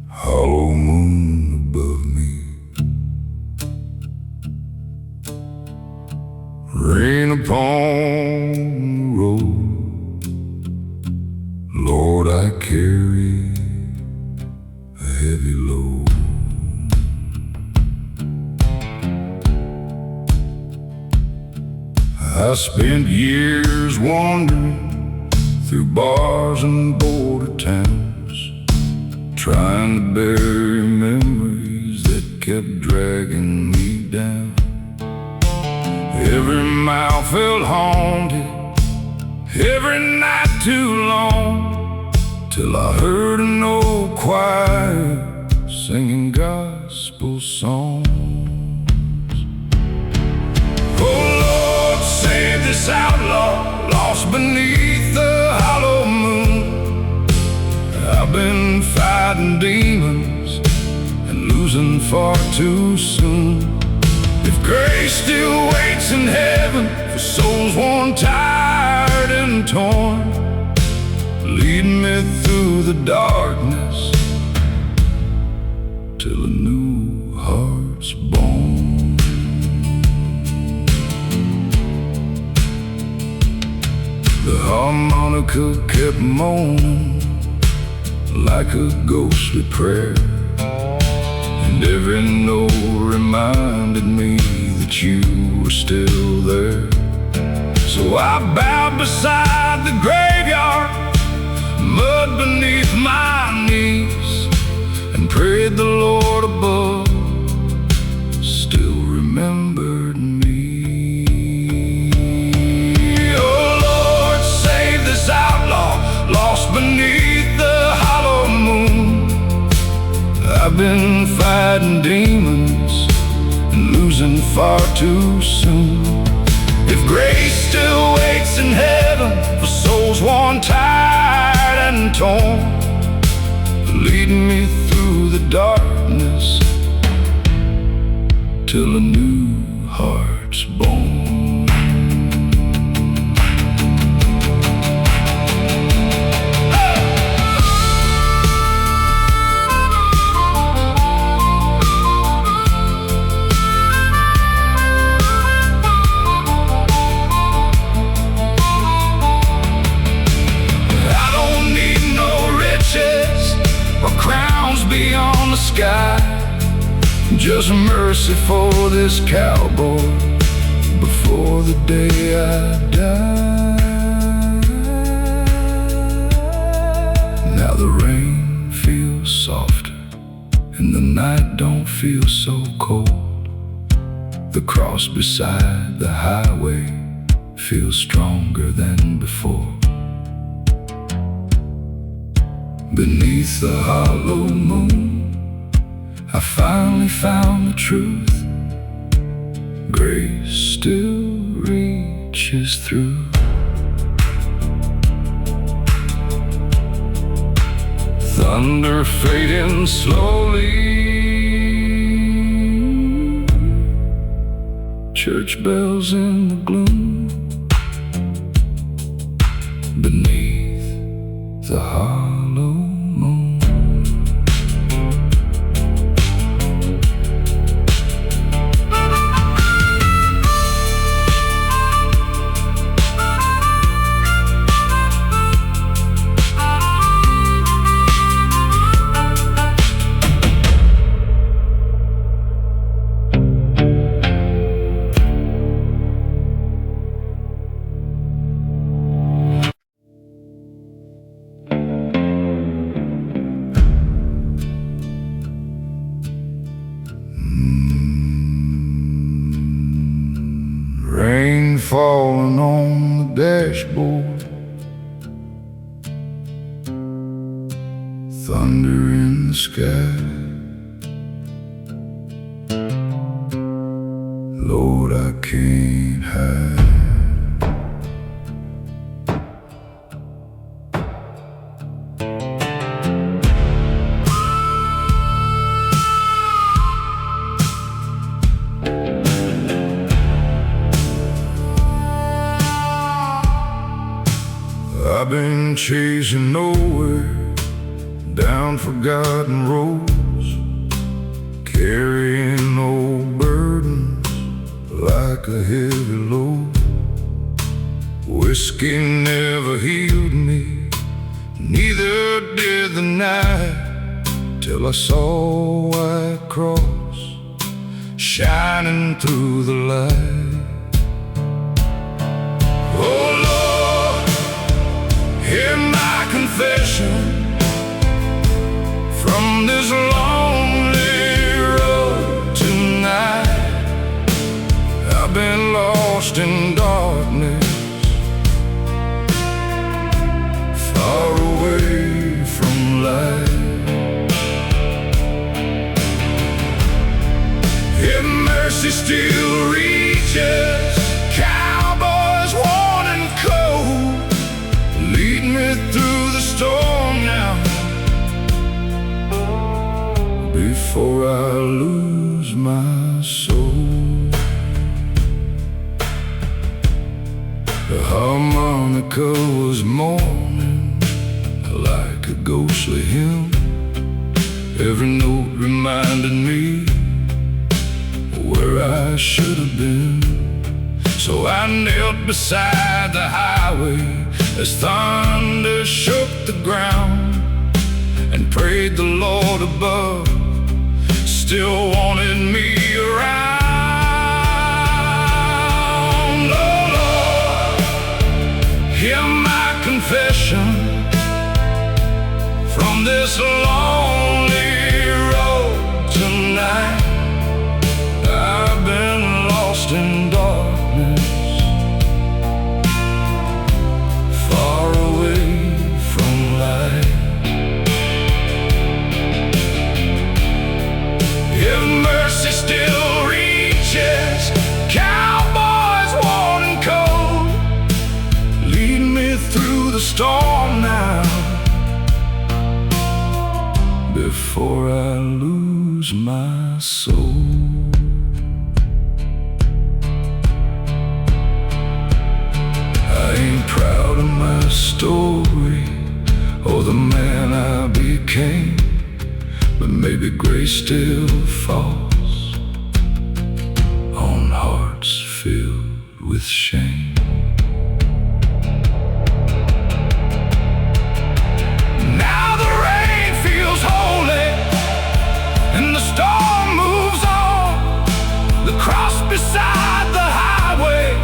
Hollow moon above me, rain upon the road. Lord, I carry a heavy load. I spent years wandering through bars and border towns, trying to bury memories that kept dragging me down. Every mile felt haunted, every night too long, till I heard an old choir singing gospel songs. Oh Lord, save this outlaw, lost beneath the hollow moon. I've been fighting demons and losing far too soon. If grace still waits in heaven for souls worn, tired and torn, lead me through the darkness till a new heart's born. The harmonica kept moaning like a ghostly prayer, and every note reminded me that you were still there. So I bowed beside the graveyard, mud beneath my knees, and prayed the Lord above still remembered me. Oh Lord, save this outlaw, lost beneath the hollow moon. I've been fighting demons and losing far too soon. If grace still waits in heaven for souls worn, tired and torn, lead me through the darkness till a new heart's born. Beyond the sky, just mercy for this cowboy before the day I die. Now the rain feels softer and the night don't feel so cold. The cross beside the highway feels stronger than before. Beneath the hollow moon, I finally found the truth. Grace still reaches through. Thunder fading slowly, church bells in the gloom. Beneath the hollow moon, rain falling on the dashboard, thunder in the sky. Lord, I can't hide. I've been chasing nowhere down forgotten roads, carrying old burdens like a heavy load. Whiskey never healed me, neither did the night, till I saw a white cross shining through the light. Oh Lord, hear my confession. From this lonely road tonight, I've been lost in darkness, far away from light. If mercy still reaches, cowboys worn and cold, lead me through the storm now, before I lose my soul. The harmonica was mourning like a ghostly hymn. Every note reminded me where I should have been. So I knelt beside the highway as thunder shook the ground, and prayed the Lord above still wanted me around. Oh Lord, hear my confession. From this lonely road tonight, I've been lost in darkness, far away from light. If mercy still story or the man I became, but maybe grace still falls on hearts filled with shame. Now the rain feels holy and the storm moves on. The cross beside the highway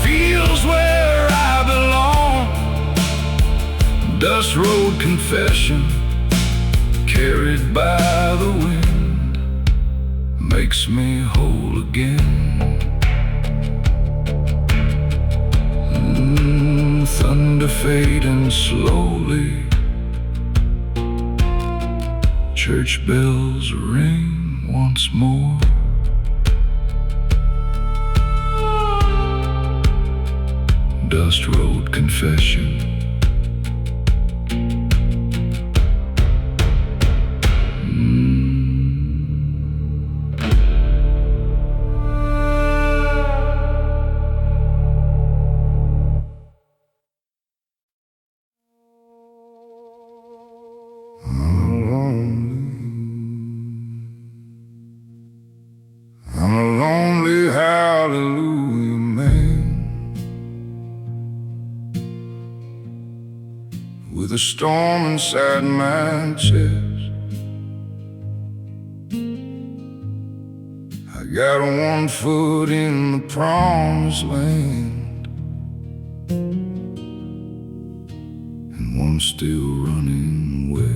feels where I belong. Dust road confession carried by the wind makes me whole again. Thunder fading slowly, church bells ring once more. Dust road confession. I'm a lonely hallelujah man, with a storm inside my chest. I got one foot in the promised land and one still running west.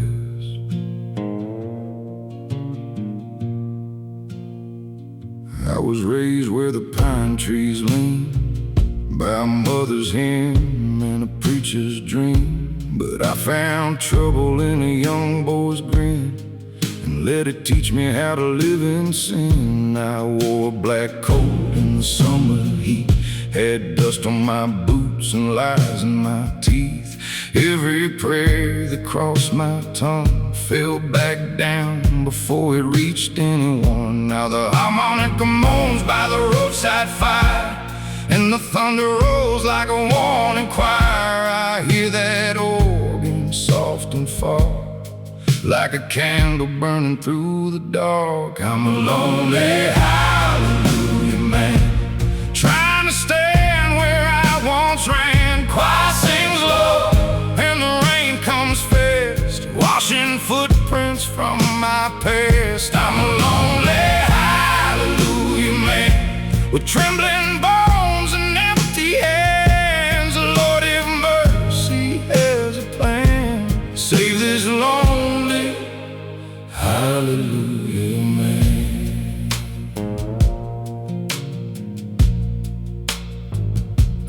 I was raised where the pine trees lean, by a mother's hymn and a preacher's dream. But I found trouble in a young boy's grin and let it teach me how to live in sin. I wore a black coat in the summer heat, had dust on my boots and lies in my teeth. Every prayer that crossed my tongue fell back down before it reached anyone. Now the harmonica moans by the roadside fire, and the thunder rolls like a warning choir. I hear that organ soft and far, like a candle burning through the dark. I'm a lonely hallelujah man, trying to stand where I once ran. Choir sings low and the rain comes fast, washing footprints from my past. I'm a lonely hallelujah man, with trembling bones and empty hands. Lord, have mercy, has a plan. Save this lonely hallelujah man.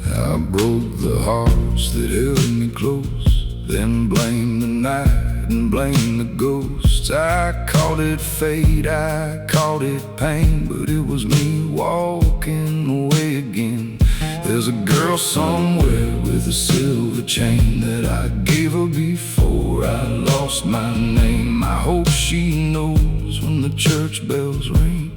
I broke the hearts that held me close, then blamed the night and blamed the ghosts. I called it fate, I called it pain, but it was me walking away again. There's a girl somewhere with a silver chain that I gave her before I lost my name. I hope she knows when the church bells ring.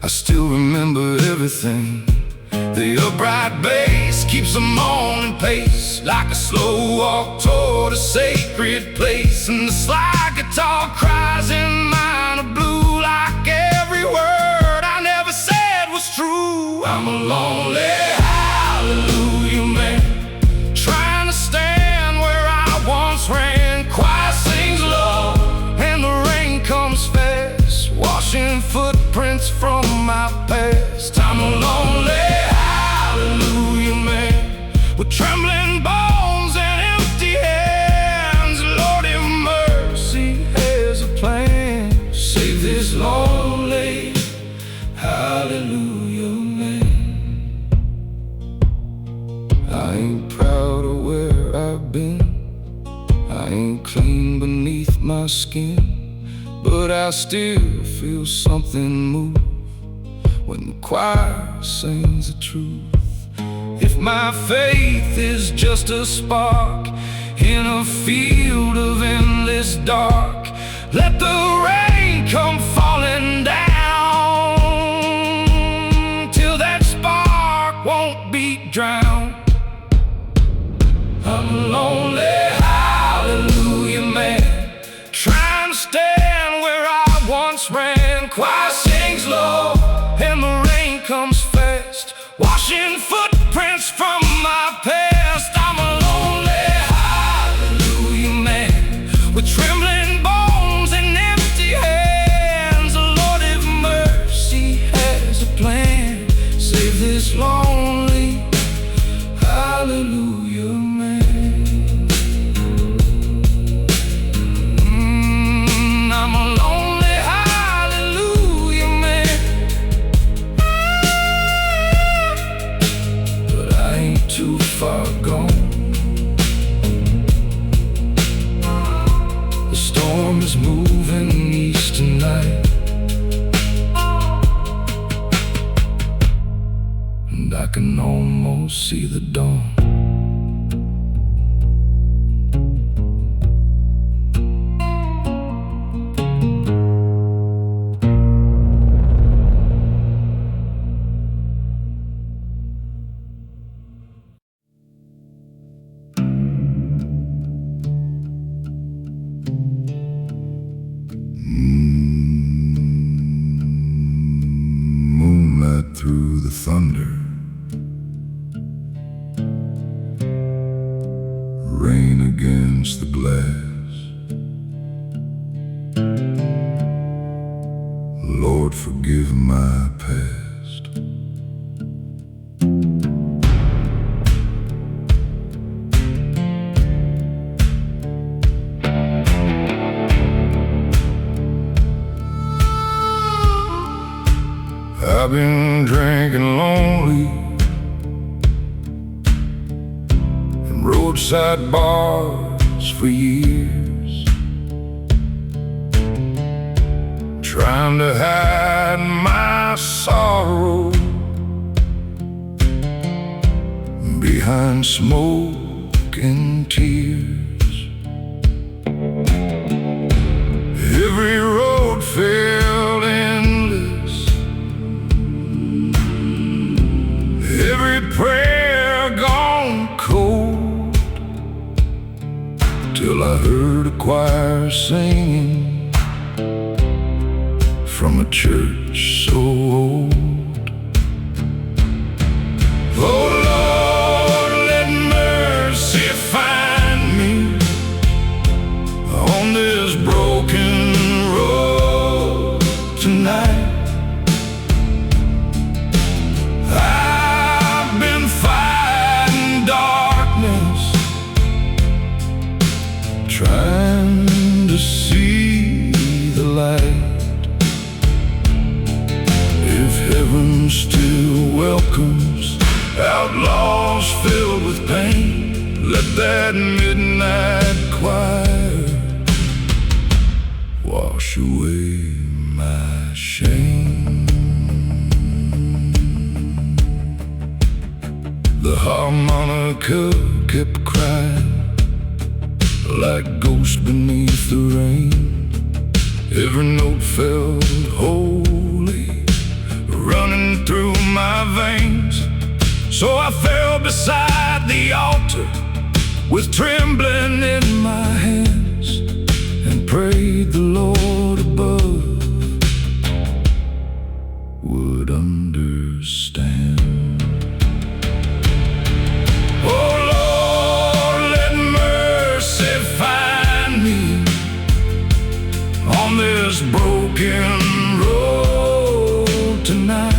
I still remember everything. The upright bass keeps a moaning pace, like a slow walk toward a sacred place. And the slide guitar cries in minor blue, like every word I never said was true. I'm a lonely hallelujah man, trying to stand where I once ran. Choir sings low and the rain comes fast, washing footprints from my past. I'm a lonely hallelujah man, with trembling bones and empty hands. Lord, have mercy, has a plan. Save this lonely hallelujah man. I ain't proud of where I've been, I ain't clean beneath my skin, but I still feel something move when the choir sings the truth. If my faith is just a spark in a field of endless dark, let the rain come falling down till that spark won't be drowned. A a lonely hallelujah man, trying to stand where I once ran. Choir sings low and the rain comes fast, washing footprints from my past. I'm a lonely hallelujah man with trembling bones and empty hands. The Lord have mercy has a plan. Save this lonely hallelujah man. I'm a lonely hallelujah man, but I ain't too far gone. The storm is moving east tonight, and I can almost see the dawn. Moonlight through the thunder, rain against the glass. Lord, forgive my past. I've been drinking lonely in roadside bars for years, trying to hide my sorrow behind smoke and tears. Every road felt endless, every prayer gone cold, till I heard a choir singing from a church so old. Oh Lord, let mercy find me on this broken road tonight. I've been fighting darkness, trying to see the light. If heaven still welcomes outlaws filled with pain, let that midnight choir wash away my shame. The harmonica kept crying like ghosts beneath the rain. Every note felt holy, running through my veins. So I fell beside the altar with trembling in my hands, and prayed the Lord above would understand. Oh Lord, let mercy find me on this broken road tonight.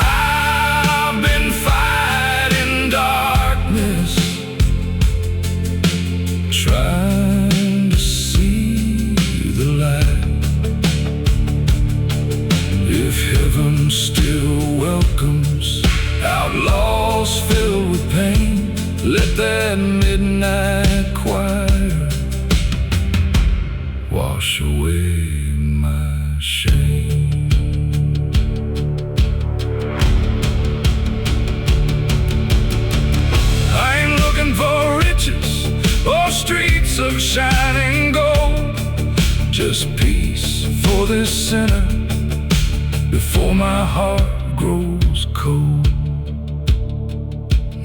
I've been fighting darkness, trying to see the light. If heaven still welcomes outlaws filled with pain, let that midnight choir wash away my shame. I ain't looking for riches or streets of shining gold, just peace for this sinner before my heart grows cold.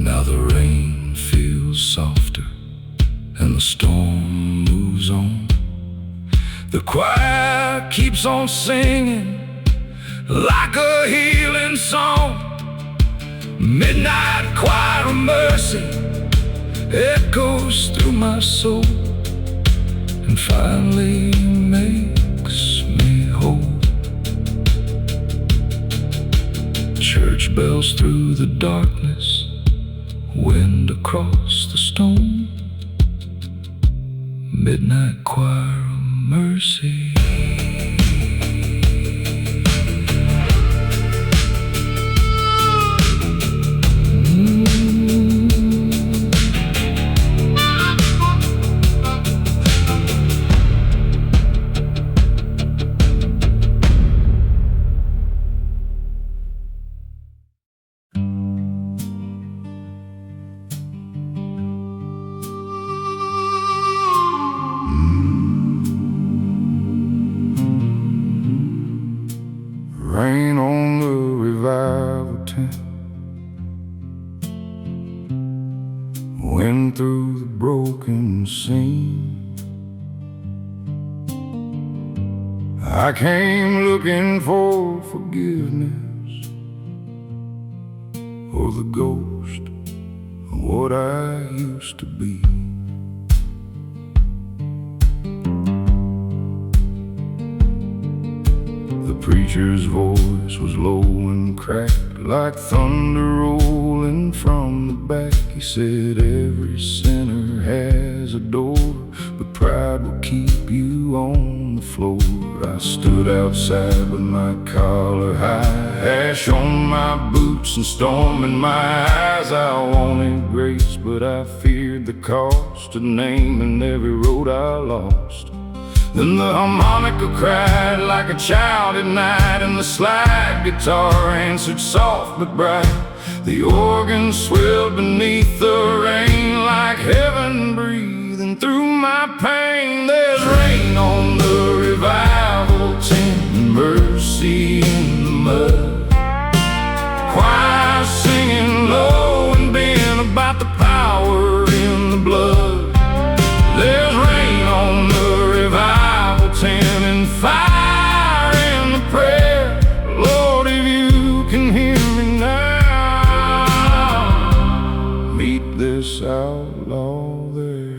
Now the rain feels softer and the storm moves on. The choir keeps on singing like a healing song. Midnight choir of mercy echoes through my soul and finally makes me whole. Church bells through the darkness, wind across the stone. Midnight choir of mercy. Rain on the revival tent, wind through the broken scene. I came looking for forgiveness, or the ghost of what I used to be. The preacher's voice was low and cracked, like thunder rolling from the back. He said, every sinner has a door, but pride will keep you on the floor. I stood outside with my collar high, ash on my boots and storm in my eyes. I wanted grace, but I feared the cost of naming every road I lost. Then the harmonica cried like a child at night, and the slide guitar answered soft but bright. The organ swelled beneath the rain like heaven breathing through my pain. There's rain on the revival tent, mercy in the mud. Choir singing low and bent about the power in the blood. There's rain on the revival tent and fire in the prayer. Lord, if you can hear me now, meet this outlaw there.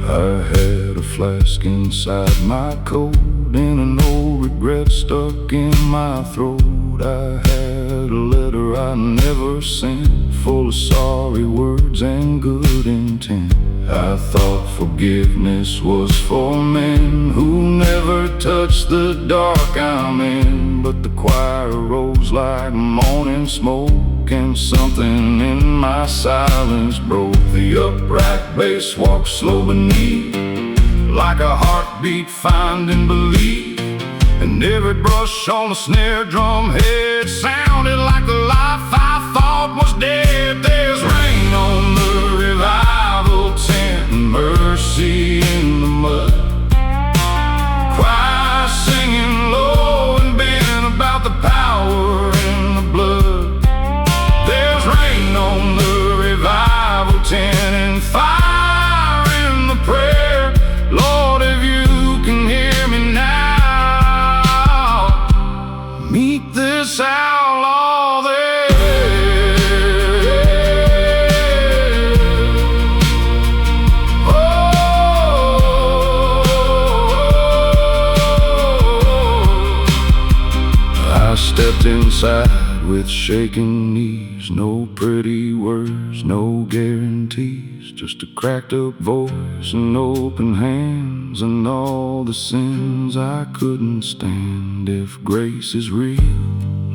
I had a flask inside my coat and an old regret stuck in my throat. I had a letter I never sent, full of sorry words and good intent. I thought forgiveness was for men who never touched the dark I'm in. But the choir rose like morning smoke, and something in my silence broke. The upright bass walked slow beneath, like a heartbeat finding belief. And every brush on the snare drum head sounded like the life I thought was dead. There's rain on the revival tent and mercy in the mud. Choir singing low and bent about the power in the blood. There's rain on the revival tent and fire in the prayer. Lord, if you can hear me now, meet this outlaw there. Oh, I stepped inside with shaking knees, no pretty words, no guarantees, just a cracked up voice and open hands, and all the sins I couldn't stand. If grace is real,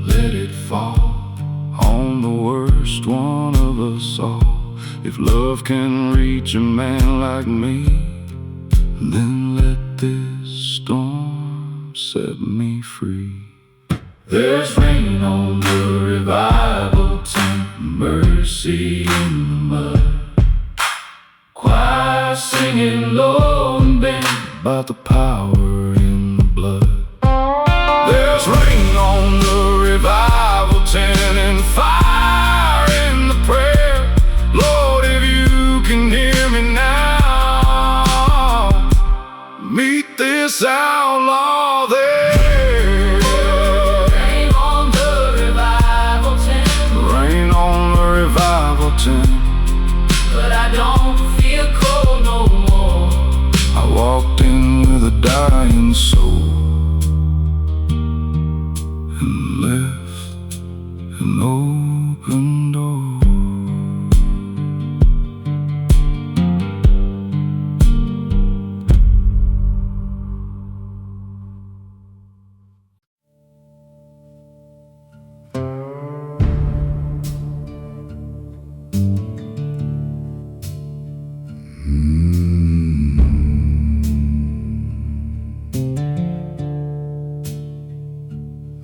let it fall on the worst one of us all. If love can reach a man like me, then let this storm set me free. There's rain on the revival tent, mercy in the mud. Choir singing low and bent about the power in the blood. this outlaw there. Rain on the revival tent. Rain on the revival tent. But I don't feel cold no more. I walked in with a dying soul and left an open door.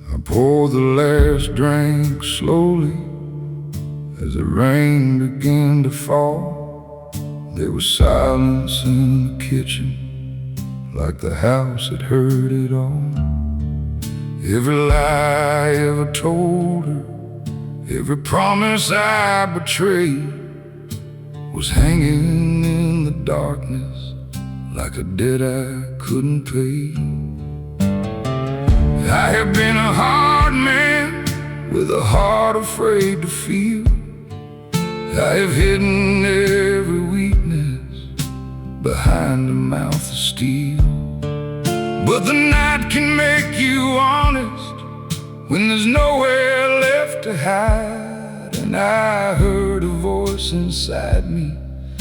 I poured the last drink slowly as the rain began to fall. There was silence in the kitchen, like the house had heard it all. Every lie I ever told her, every promise I betrayed, was hanging in the darkness like a debt I couldn't pay. I have been a hard man with a heart afraid to feel. I have hidden every weakness behind a mouth of steel. But the night can make you honest when there's nowhere left to hide. And I heard a voice inside me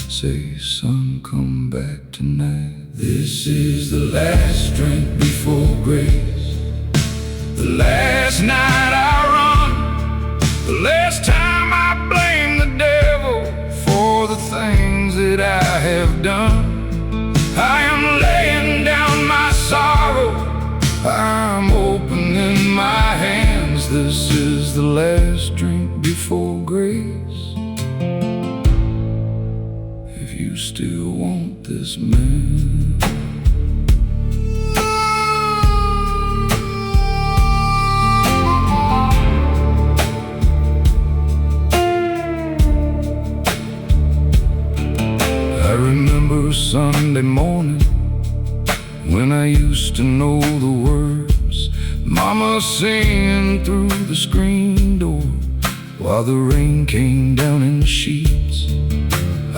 say, "Son, come back tonight. This is the last drink before grace, the last night I run, the last time I blame the devil for the things that I have done. I am laying down my sorrow, I'm opening my hands. This is the last drink before grace. If you still want this man." I remember Sunday morning when I used to know the words, Mama singing through the screen door while the rain came down in the sheets.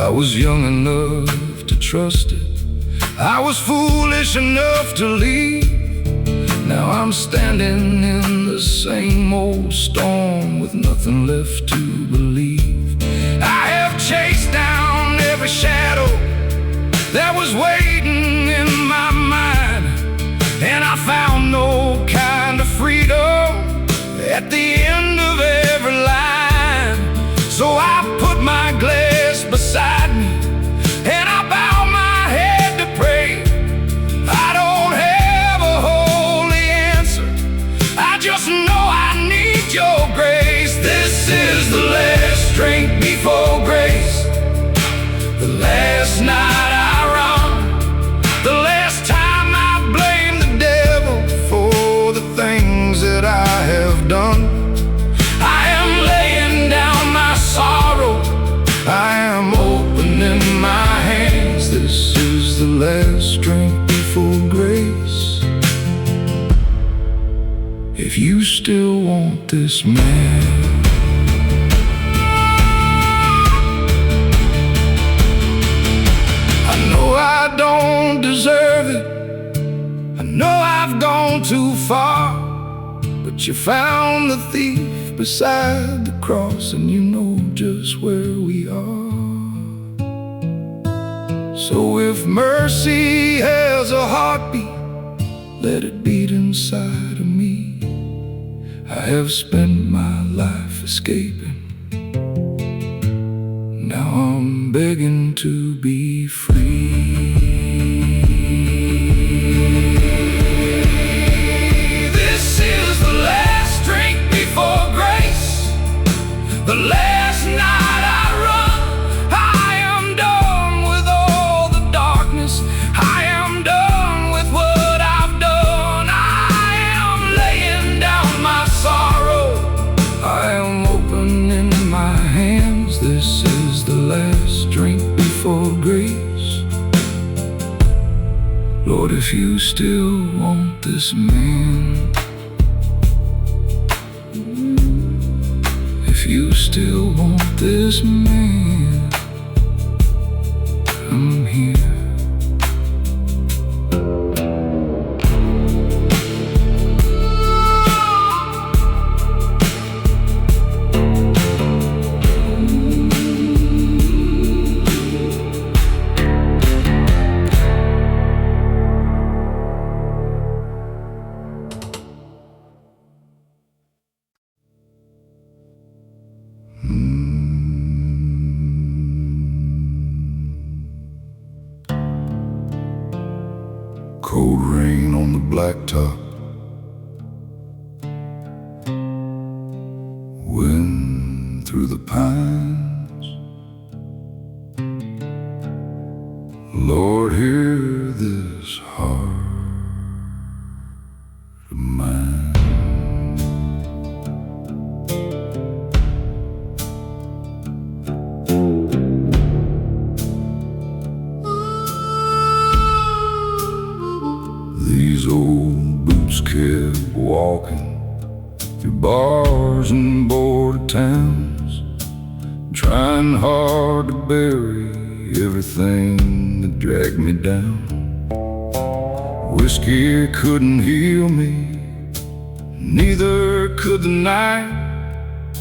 I was young enough to trust it, I was foolish enough to leave. Now I'm standing in the same old storm with nothing left to believe. I have chased down every shadow that was waiting in my mind, and I found no kind of freedom at the end of every line. So I put my glass beside me and I bow my head to pray. I don't have a holy answer, I just know I need your grace. This is the last drink before grace, the last night I run, the last time I blame the devil for the things that I have done. I am laying down my sorrow, I am opening my hands. This is the last drink before grace. If you still want this man. I know I don't deserve it, I know I've gone too far, but you found the thief beside the cross, and you know just where we are. So if mercy has a heartbeat, let it beat inside of me. I have spent my life escaping, now I'm begging to be free. This is the last drink before grace, the last night I run. I am done with all the darkness, I am done with what I've done. I am laying down my sorrow, I am opening my hands. This is the last drink before grace. Lord, if you still want this man, if you still want this man, come here. Cold rain on the blacktop, wind through the pines. Lord, hear this heart of mine. These old boots kept walking through bars and border towns, trying hard to bury everything that dragged me down. Whiskey couldn't heal me, neither could the night,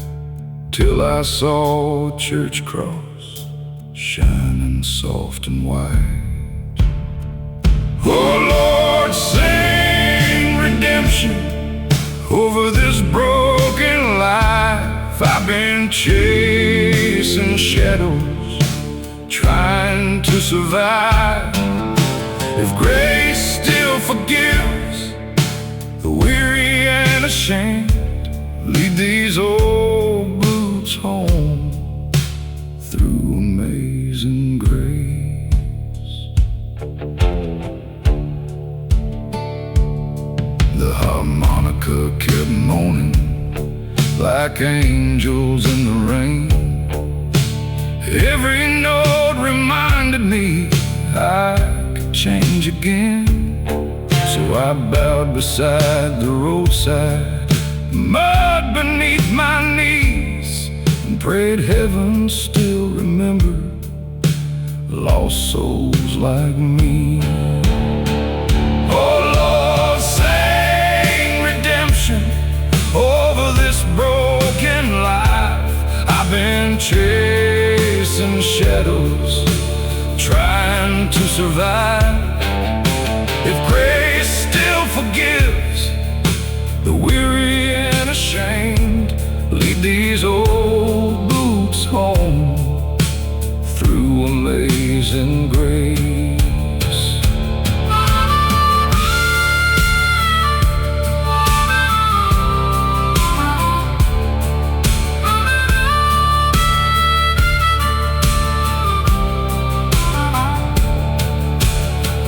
till I saw a church cross shining soft and white. Oh Lord, sing redemption over this broken life. I've been chasing shadows, trying to survive. If grace still forgives the weary and ashamed, lead these old boots home through amazing grace. The harmonica kept moaning like angels in the rain. Every note reminded me I could change again. So I bowed beside the roadside, mud beneath my knees, and prayed heaven still remembered lost souls like me. Oh Lord, sing redemption over this broken life. I've been chasing shadows, trying to survive. If grace still forgives the weary and ashamed, lead these old boots home through amazing grace.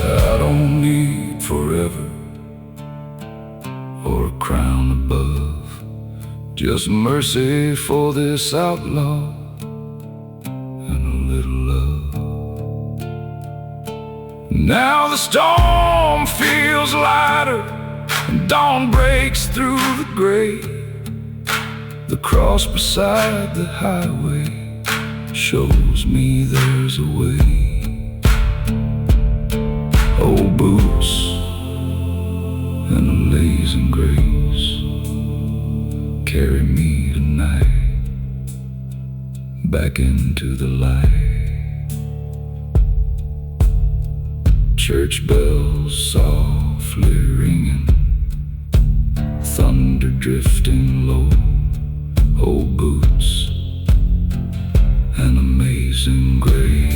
I don't need forever or a crown above, just mercy for this outlaw and a little love. Now the storm feels lighter and dawn breaks through the gray. The cross beside the highway shows me there's a way. Old boots and a lazy grace carry me tonight back into the light. Church bells softly ringing, thunder drifting low. Old boots and amazing grace.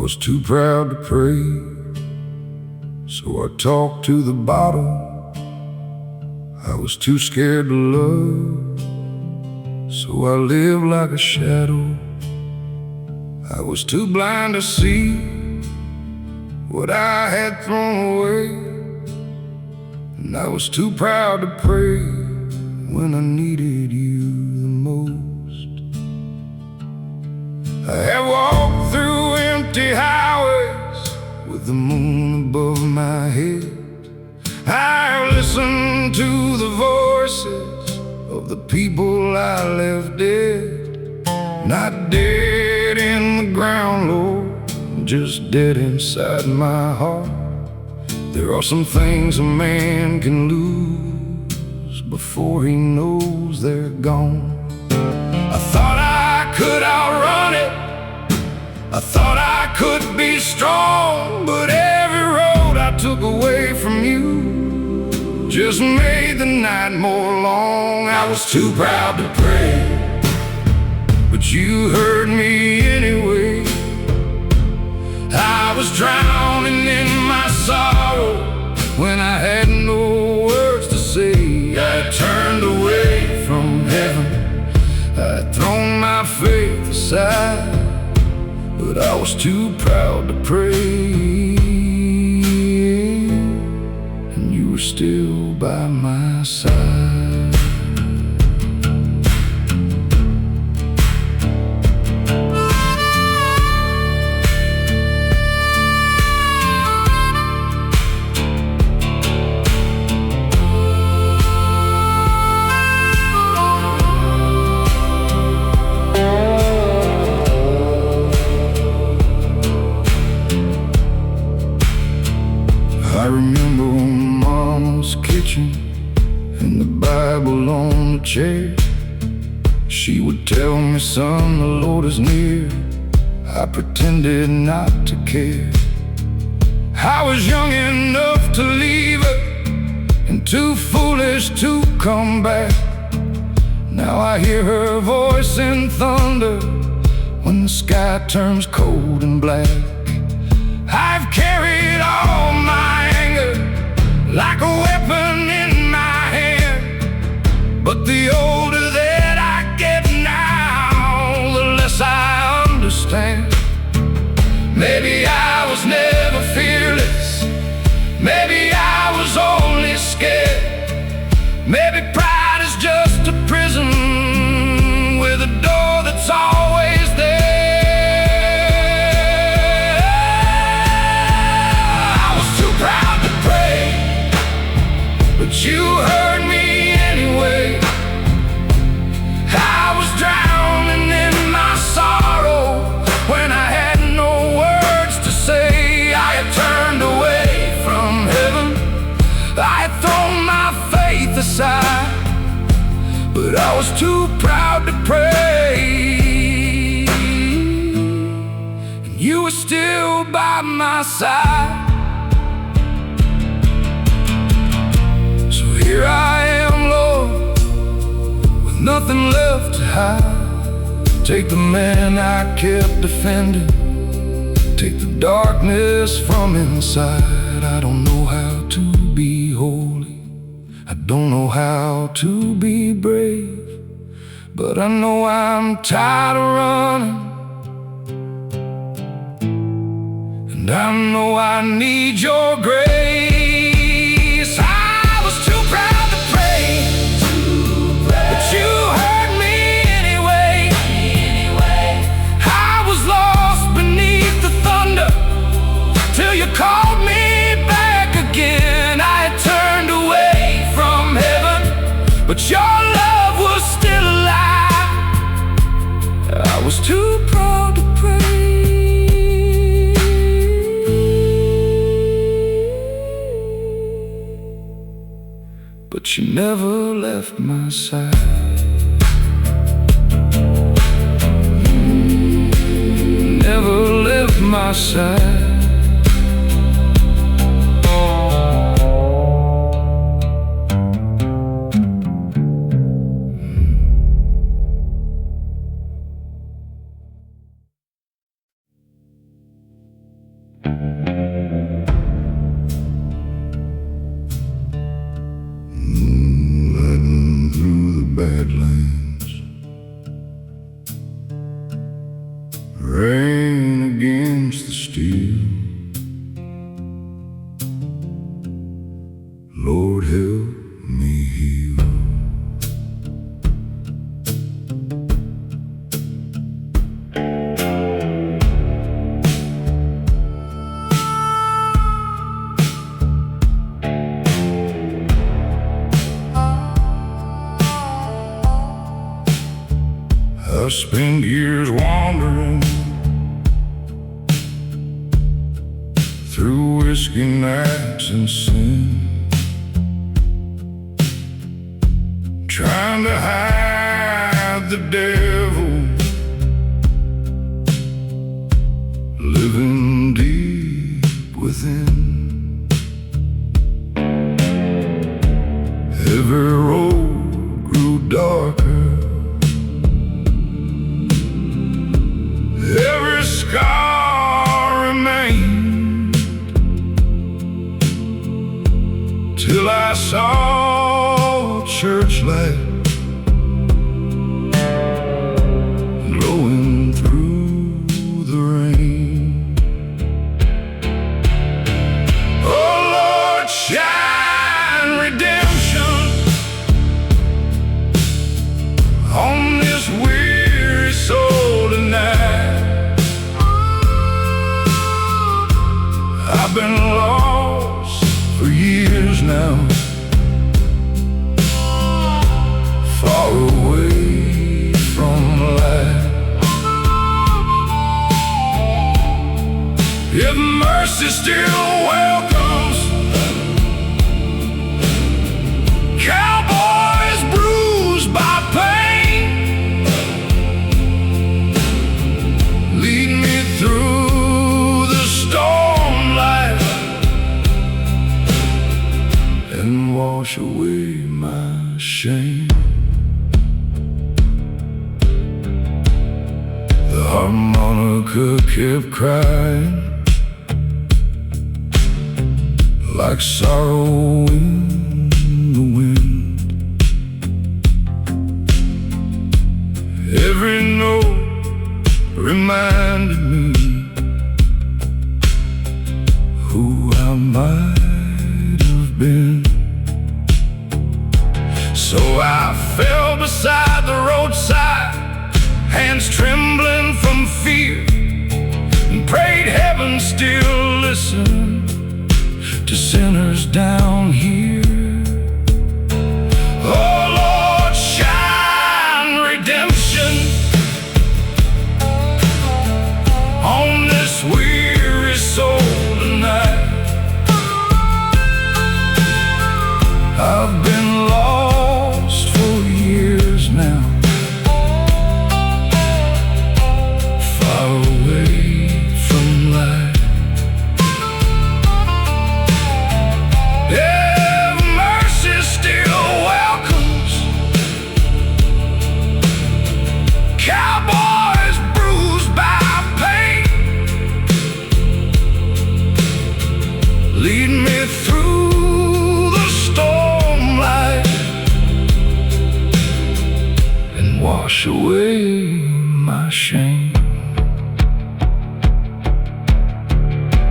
was too proud to pray, so I talked to the bottle. I was too scared to love, so I lived like a shadow. I was too blind to see what I had thrown away, and I was too proud to pray when I needed you the most. I have walked through empty highways with the moon above my head. I've listened to the voices of the people I left dead. Not dead in the ground, Lord, just dead inside my heart. There are some things a man can lose before he knows they're gone. I thought I could outrun it, I thought I could be strong, but every road I took away from you just made the night more long. I was too proud to pray, but you heard me anyway. I was drowning in my sorrow when I had no words to say. I turned away from heaven, I had thrown my faith aside, but I was too proud to pray, and you were still by my side. I remember Mama's kitchen and the Bible on the chair. She would tell me, son, the Lord is near. I pretended not to care. I was young enough to leave her and too foolish to come back. Now I hear her voice in thunder when the sky turns cold and black. I've carried all my anger like a weapon in my hand, but the older that I get now, the less I understand. Maybe I was never fearless, maybe I was only scared. Maybe pride is just a prison with a door that's always there. But you heard me anyway. I was drowning in my sorrow when I had no words to say. I had turned away from heaven, I had thrown my faith aside, but I was too proud to pray, and you were still by my side. Here I am, Lord, with nothing left to hide. Take the man I kept defending, take the darkness from inside. I don't know how to be holy, I don't know how to be brave, but I know I'm tired of running, and I know I need your grace. Till you called me back again. I had turned away from heaven, but your love was still alive. I was too proud to pray, but you never left my side. Never left my side. I spent years wandering through whiskey nights and sin, trying to hide the devil living deep within. Every road grew darker, every scar remained, till I saw church light glowing through the rain. Oh Lord, shine redemption on this weary soul tonight. I've been lost for years now, far away from light. If mercy still welcomes cowboys bruised by pain, lead me through the storm light and wash away my shame. The harmonica kept crying like sorrow in the wind. Every note reminded me who I might have been. So I fell beside the roadside, hands trembling from fear, and prayed heaven still listened to sinners down here. Oh Lord, shine redemption on this weary soul tonight. I've been lost for years now, far away from light. If mercy still welcomes cowboys bruised by pain, lead me through the storm light and wash away my shame.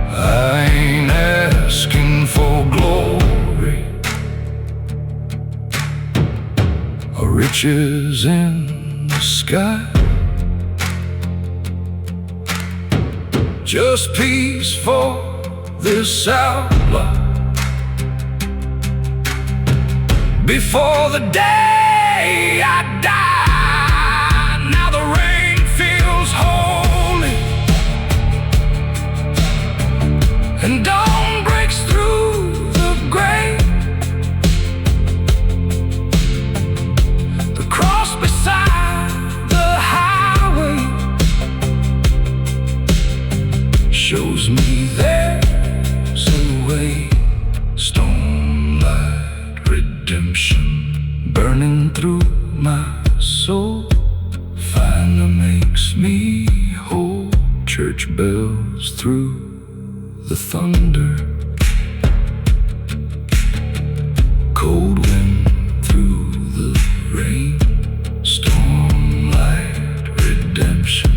I ain't asking for glory or riches in the sky, just peace for this outlaw before the day I die. Now the rain feels holy and dawn breaks through the grave. The cross beside the highway shows me there's a way. Stone light redemption burning through my soul finally makes me whole. Church bells through the thunder, cold wind through the rain, storm light redemption.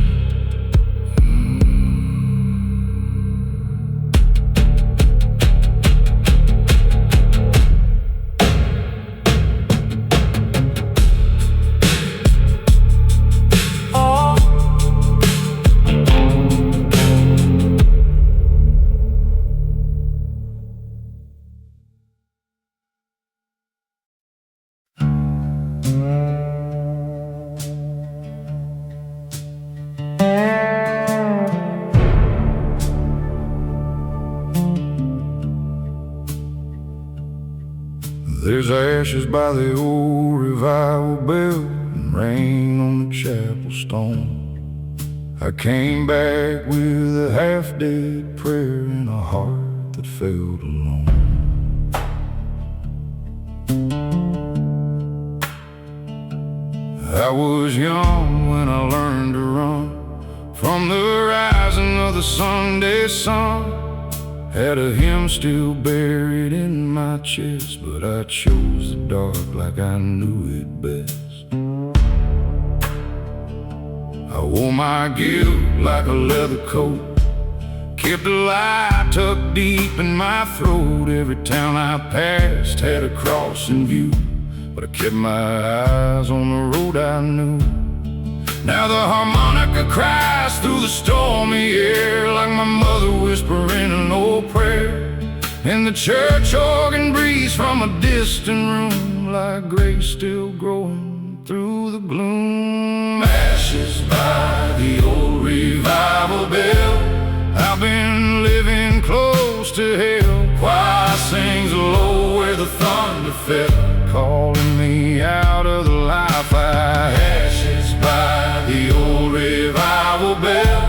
There's ashes by the old revival bell and rain on the chapel stone. I came back with a half-dead prayer and a heart that felt alone. I was young when I learned to run from the rising of the Sunday sun. Had a hymn still buried in my chest, but I chose the dark like I knew it best. I wore my guilt like a leather coat, kept a lie tucked deep in my throat. Every town I passed had a cross in view, but I kept my eyes on the road I knew. Now the harmonica cries through the stormy air, like my mother whispering an old prayer. And the church organ breathes from a distant room, like grace still growing through the gloom. Ashes by the old revival bell, I've been living close to hell. Choir sings low where the thunder fell, calling me out of the life I had. Ashes by the old revival bell,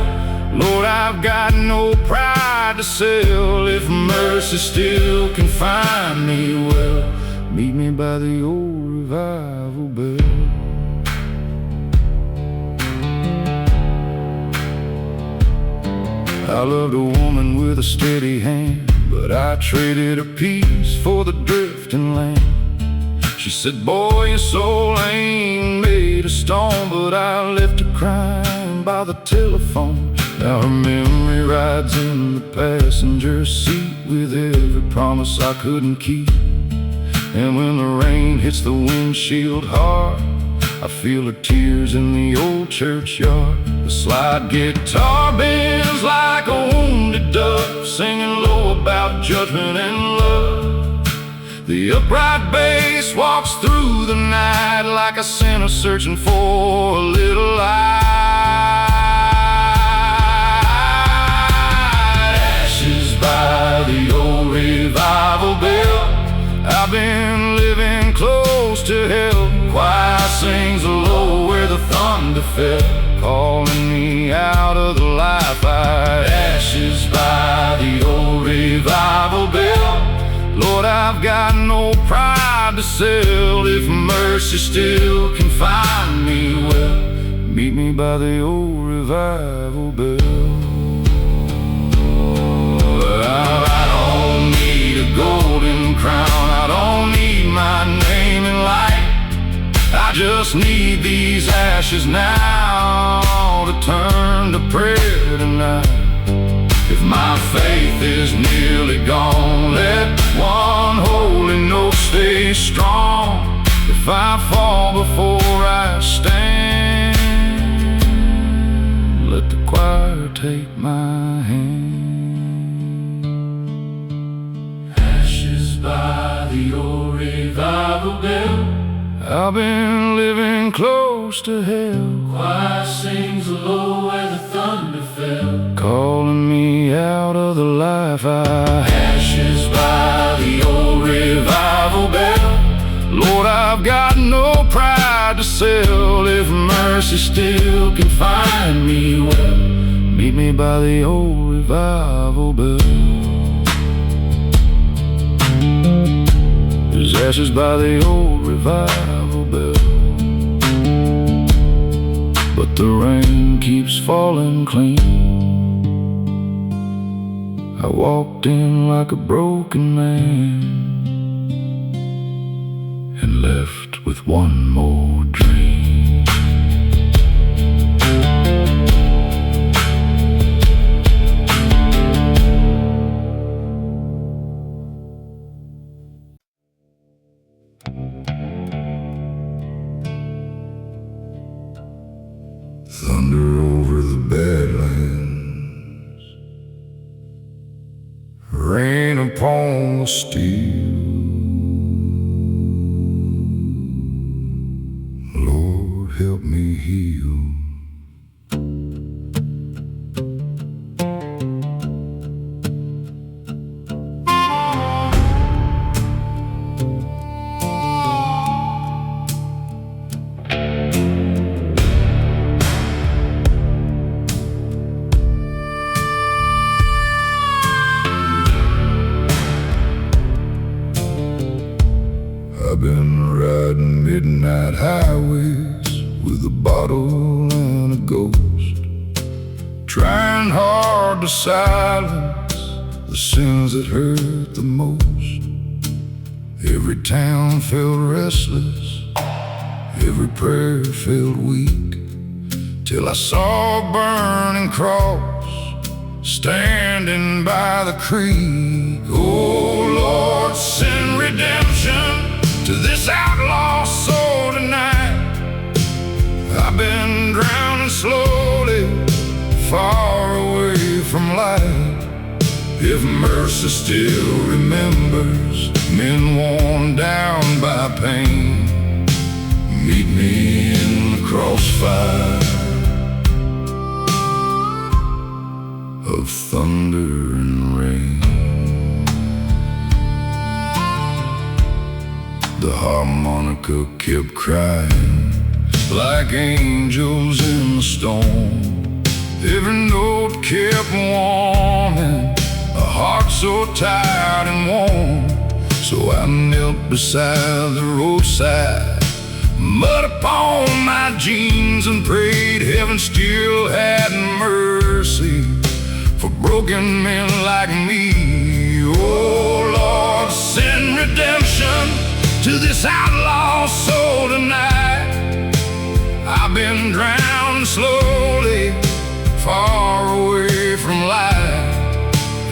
Lord, I've got no pride to sell. If mercy still can find me, well, meet me by the old revival bell. I loved a woman with a steady hand, but I traded her peace for the drifting land. She said, boy, your soul ain't made of stone, but I left her crying by the telephone. Now her memory rides in the passenger seat with every promise I couldn't keep. And when the rain hits the windshield hard, I feel her tears in the old churchyard. The slide guitar bends like a wounded dove, singing low about judgment and love. The upright bass walks through the night like a sinner searching for a little light. Ashes by the old revival bell, I've been living close to hell. Choir sings low where the thunder fell, calling me out of the life I had. Ashes by the old revival bell, Lord, I've got no pride to sell. If mercy still can find me, well, meet me by the old revival bell. I don't need a golden crown, I don't need my name in light. I just need these ashes now to turn to prayer tonight. If my faith is nearly gone, let one holy note stay strong. If I fall before I stand, let the choir take my hand. Ashes by the old revival bell, I've been living close to hell. Choir sings low where the thunder fell, calling me out of the life I had. Ashes by the old revival bell, Lord, I've got no pride to sell. If mercy still can find me, well, meet me by the old revival bell. There's ashes by the old revival bell, but the rain keeps falling clean. I walked in like a broken man and left with one more dream. Thunder over the Badlands, rain upon the steel. Lord, help me heal. bottle and a ghost, trying hard to silence the sins that hurt the most. Every town felt restless, every prayer felt weak, till I saw a burning cross standing by the creek. Oh Lord, send redemption to this outlaw soul tonight. I've been drowning slowly, far away from light. If mercy still remembers men worn down by pain, meet me in the crossfire of thunder and rain. The harmonica kept crying like angels in the storm. Every note kept warming a heart so tired and warm. So I knelt beside the roadside, mud upon my jeans, and prayed heaven still had mercy for broken men like me. Oh Lord, send redemption to this outlaw soul tonight. I've been drowned slowly, far away from light.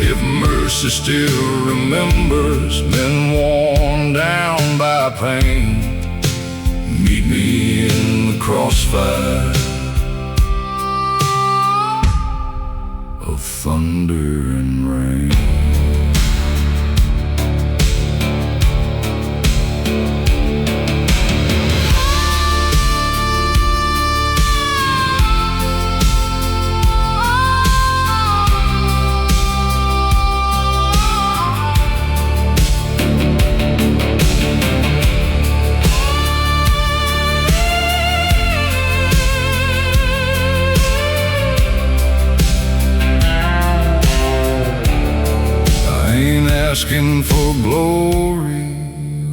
If mercy still remembers men worn down by pain, meet me in the crossfire of thunder and rain. Asking for glory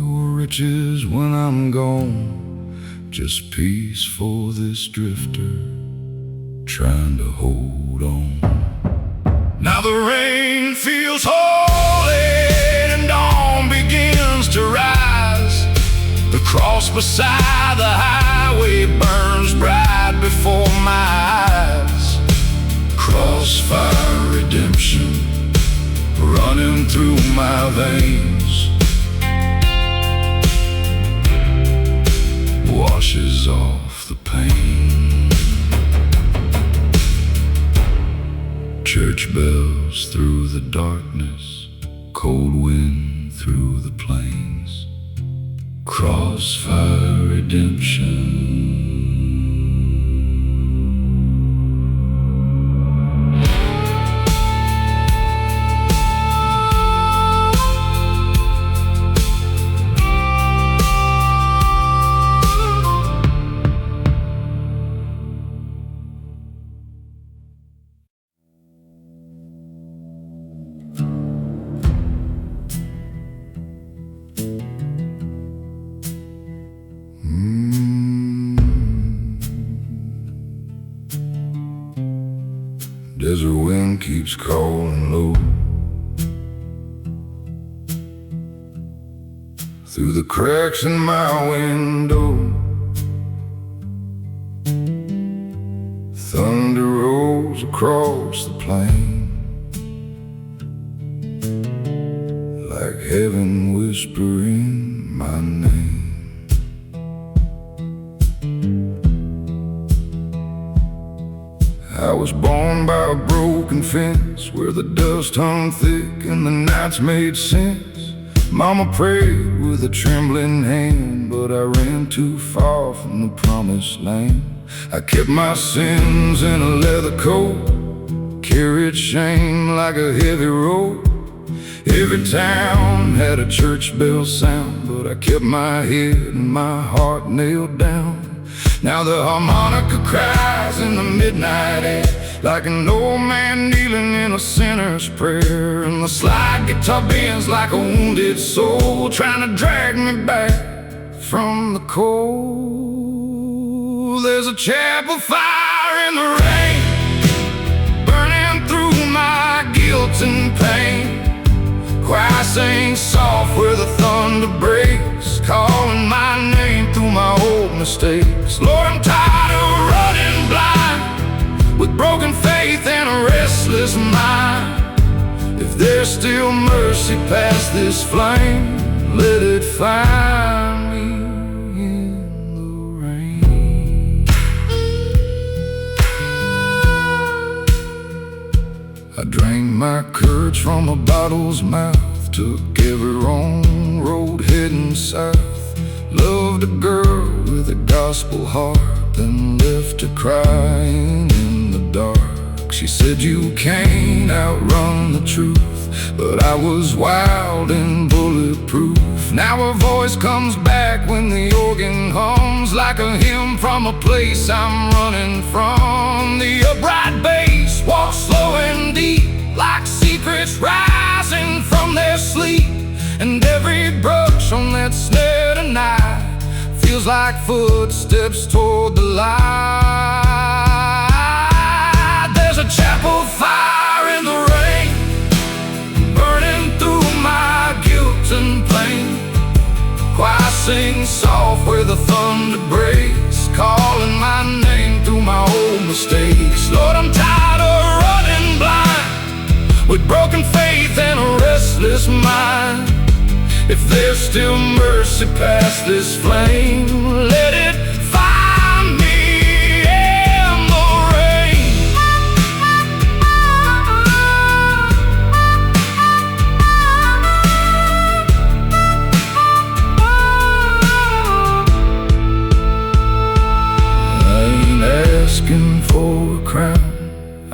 or riches when I'm gone, just peace for this drifter trying to hold on. Now the rain feels holy and dawn begins to rise. The cross beside the highway burns bright before my eyes. Crossfire redemption running through my veins, washes off the pain. Church bells through the darkness, cold wind through the plains. Crossfire redemption. Desert wind keeps calling low through the cracks in my window. Thunder rolls across the plain like heaven whispering my name. I was born by a broken fence where the dust hung thick and the nights made sense. Mama prayed with a trembling hand, but I ran too far from the promised land. I kept my sins in a leather coat, carried shame like a heavy rope. Every town had a church bell sound, but I kept my head and my heart nailed down. Now the harmonica cries in the midnight air like an old man kneeling in a sinner's prayer, and the slide guitar bends like a wounded soul trying to drag me back from the cold. There's a chapel fire in the rain, burning through my guilt and pain. Choir sings soft where the thunder breaks, calling my name through my old mistakes. Lord, I'm tired of running blind, with broken faith and a restless mind. If there's still mercy past this flame, let it find me in the rain. I drank my courage from a bottle's mouth, took every wrong road heading south. Loved a girl with a gospel heart, then left her crying in the dark. She said you can't outrun the truth, but I was wild and bulletproof. Now her voice comes back when the organ hums, like a hymn from a place I'm running from. The upright bass walks slow and deep, like secrets rising from their sleep. And every brush on that snare tonight feels like footsteps toward the light. There's a chapel fire in the rain, burning through my guilt and pain. Choir sings soft where the thunder breaks, calling my name through my old mistakes. Lord, I'm tired of running blind, with broken faith and a restless mind. If there's still mercy past this flame, let it find me in the rain. I ain't asking for a crown,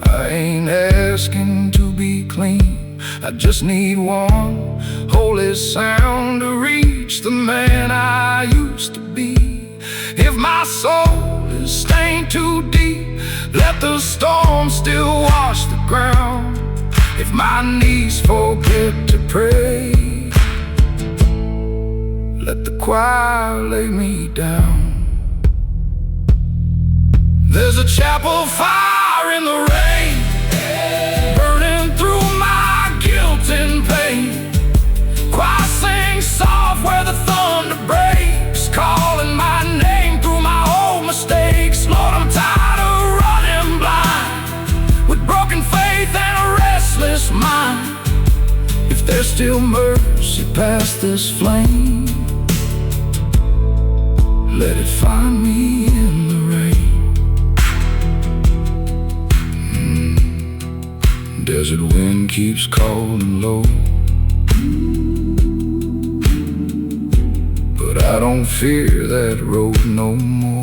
I ain't asking to be clean. I just need one holy sound to reach the man I used to be. If my soul is stained too deep, let the storm still wash the ground. If my knees forget to pray, let the choir lay me down. There's a chapel fire in the rain, burning through my guilt and pain. Choir sings soft where the thunder breaks, calling my name through my old mistakes. Lord, I'm tired of running blind, with broken faith and a restless mind. If there's still mercy past this flame, let it find me in the rain. Desert wind keeps calling low, but I don't fear that road no more.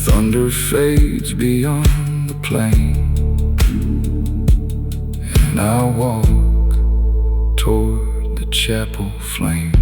Thunder fades beyond the plain, and I walk toward the chapel flame.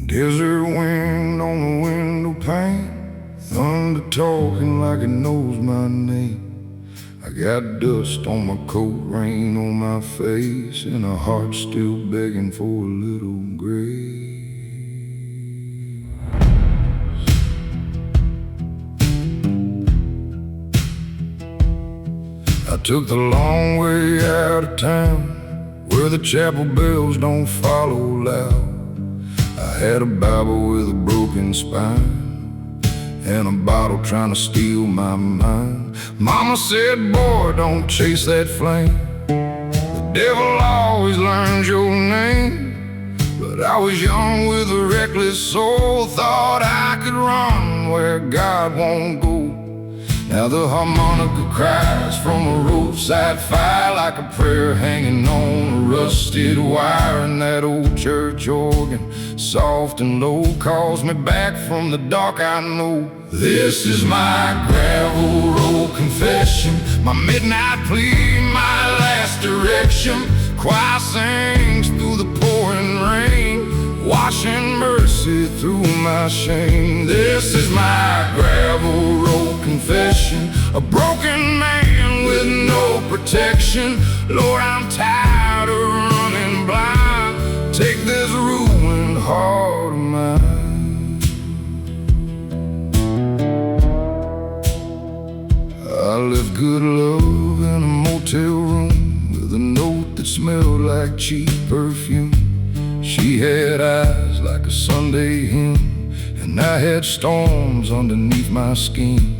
Desert wind on the window pane, thunder talking like it knows my name. I got dust on my coat, rain on my face, and a heart still begging for a little grace. I took the long way out of town, where the chapel bells don't follow loud. I had a Bible with a broken spine, and a bottle trying to steal my mind. Mama said, boy, don't chase that flame, the devil always learns your name. But I was young with a reckless soul, thought I could run where God won't go. Now the harmonica cries from a roadside fire, like a prayer hanging on a rusted wire. And that old church organ, soft and low, calls me back from the dark. I know this is my gravel road confession, my midnight plea, my last direction. Choir sings through the pouring rain, washing mercy through my shame. This is my gravel road confession, a broken man with no protection. Lord, I'm tired of running blind. Take this ruined heart of mine. I left good love in a motel room with a note that smelled like cheap perfume. She had eyes like a Sunday hymn, and I had storms underneath my skin.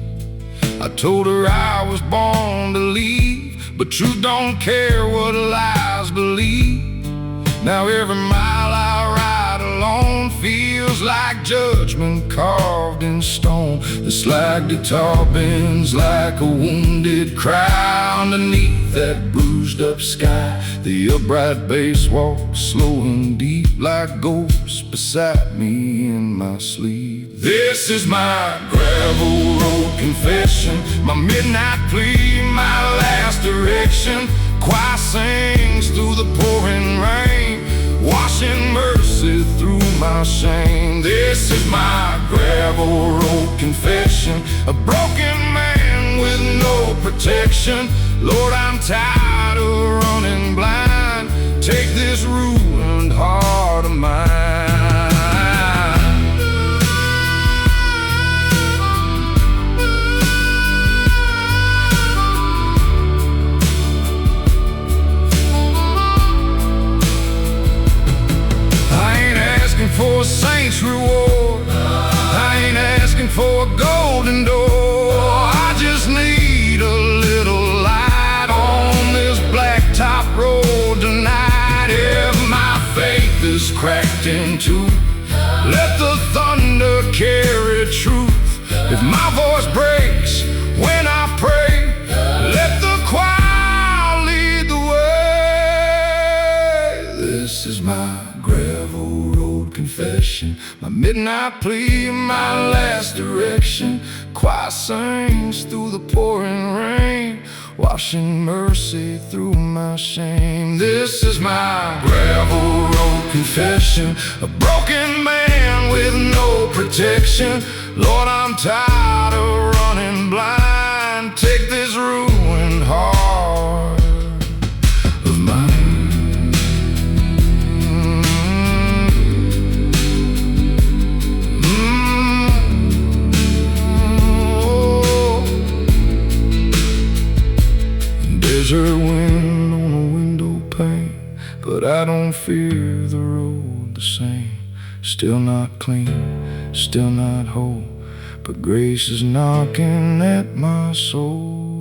I told her I was born to leave, but truth don't care what lies believe. Now every mile I ride alone feels like judgment carved in stone. The slide guitar bends like a wounded cry underneath that bruised up sky. The upright bass walks slow and deep like ghosts beside me in my sleep. This is my gravel road confession, my midnight plea, my last direction. Choir sings through the pouring rain, washing mercy through my shame. This is my gravel road confession, a broken man with no protection. Lord, I'm tired of running blind. Take this ruined heart of mine. For a saint's reward, I ain't asking for a golden door. I just need a little light on this blacktop road tonight. If my faith is cracked in two, let the thunder carry truth. If my voice breaks when I pray, let the choir lead the way. This is my gravel road confession, my midnight plea, my last direction. Choir sings through the pouring rain, washing mercy through my shame. This is my gravel road confession, a broken man with no protection. Lord, I'm tired of running blind. Take this ruined heart of mine. Desert wind on a window pane, but I don't fear the road the same. Still not clean, still not whole, but grace is knocking at my soul.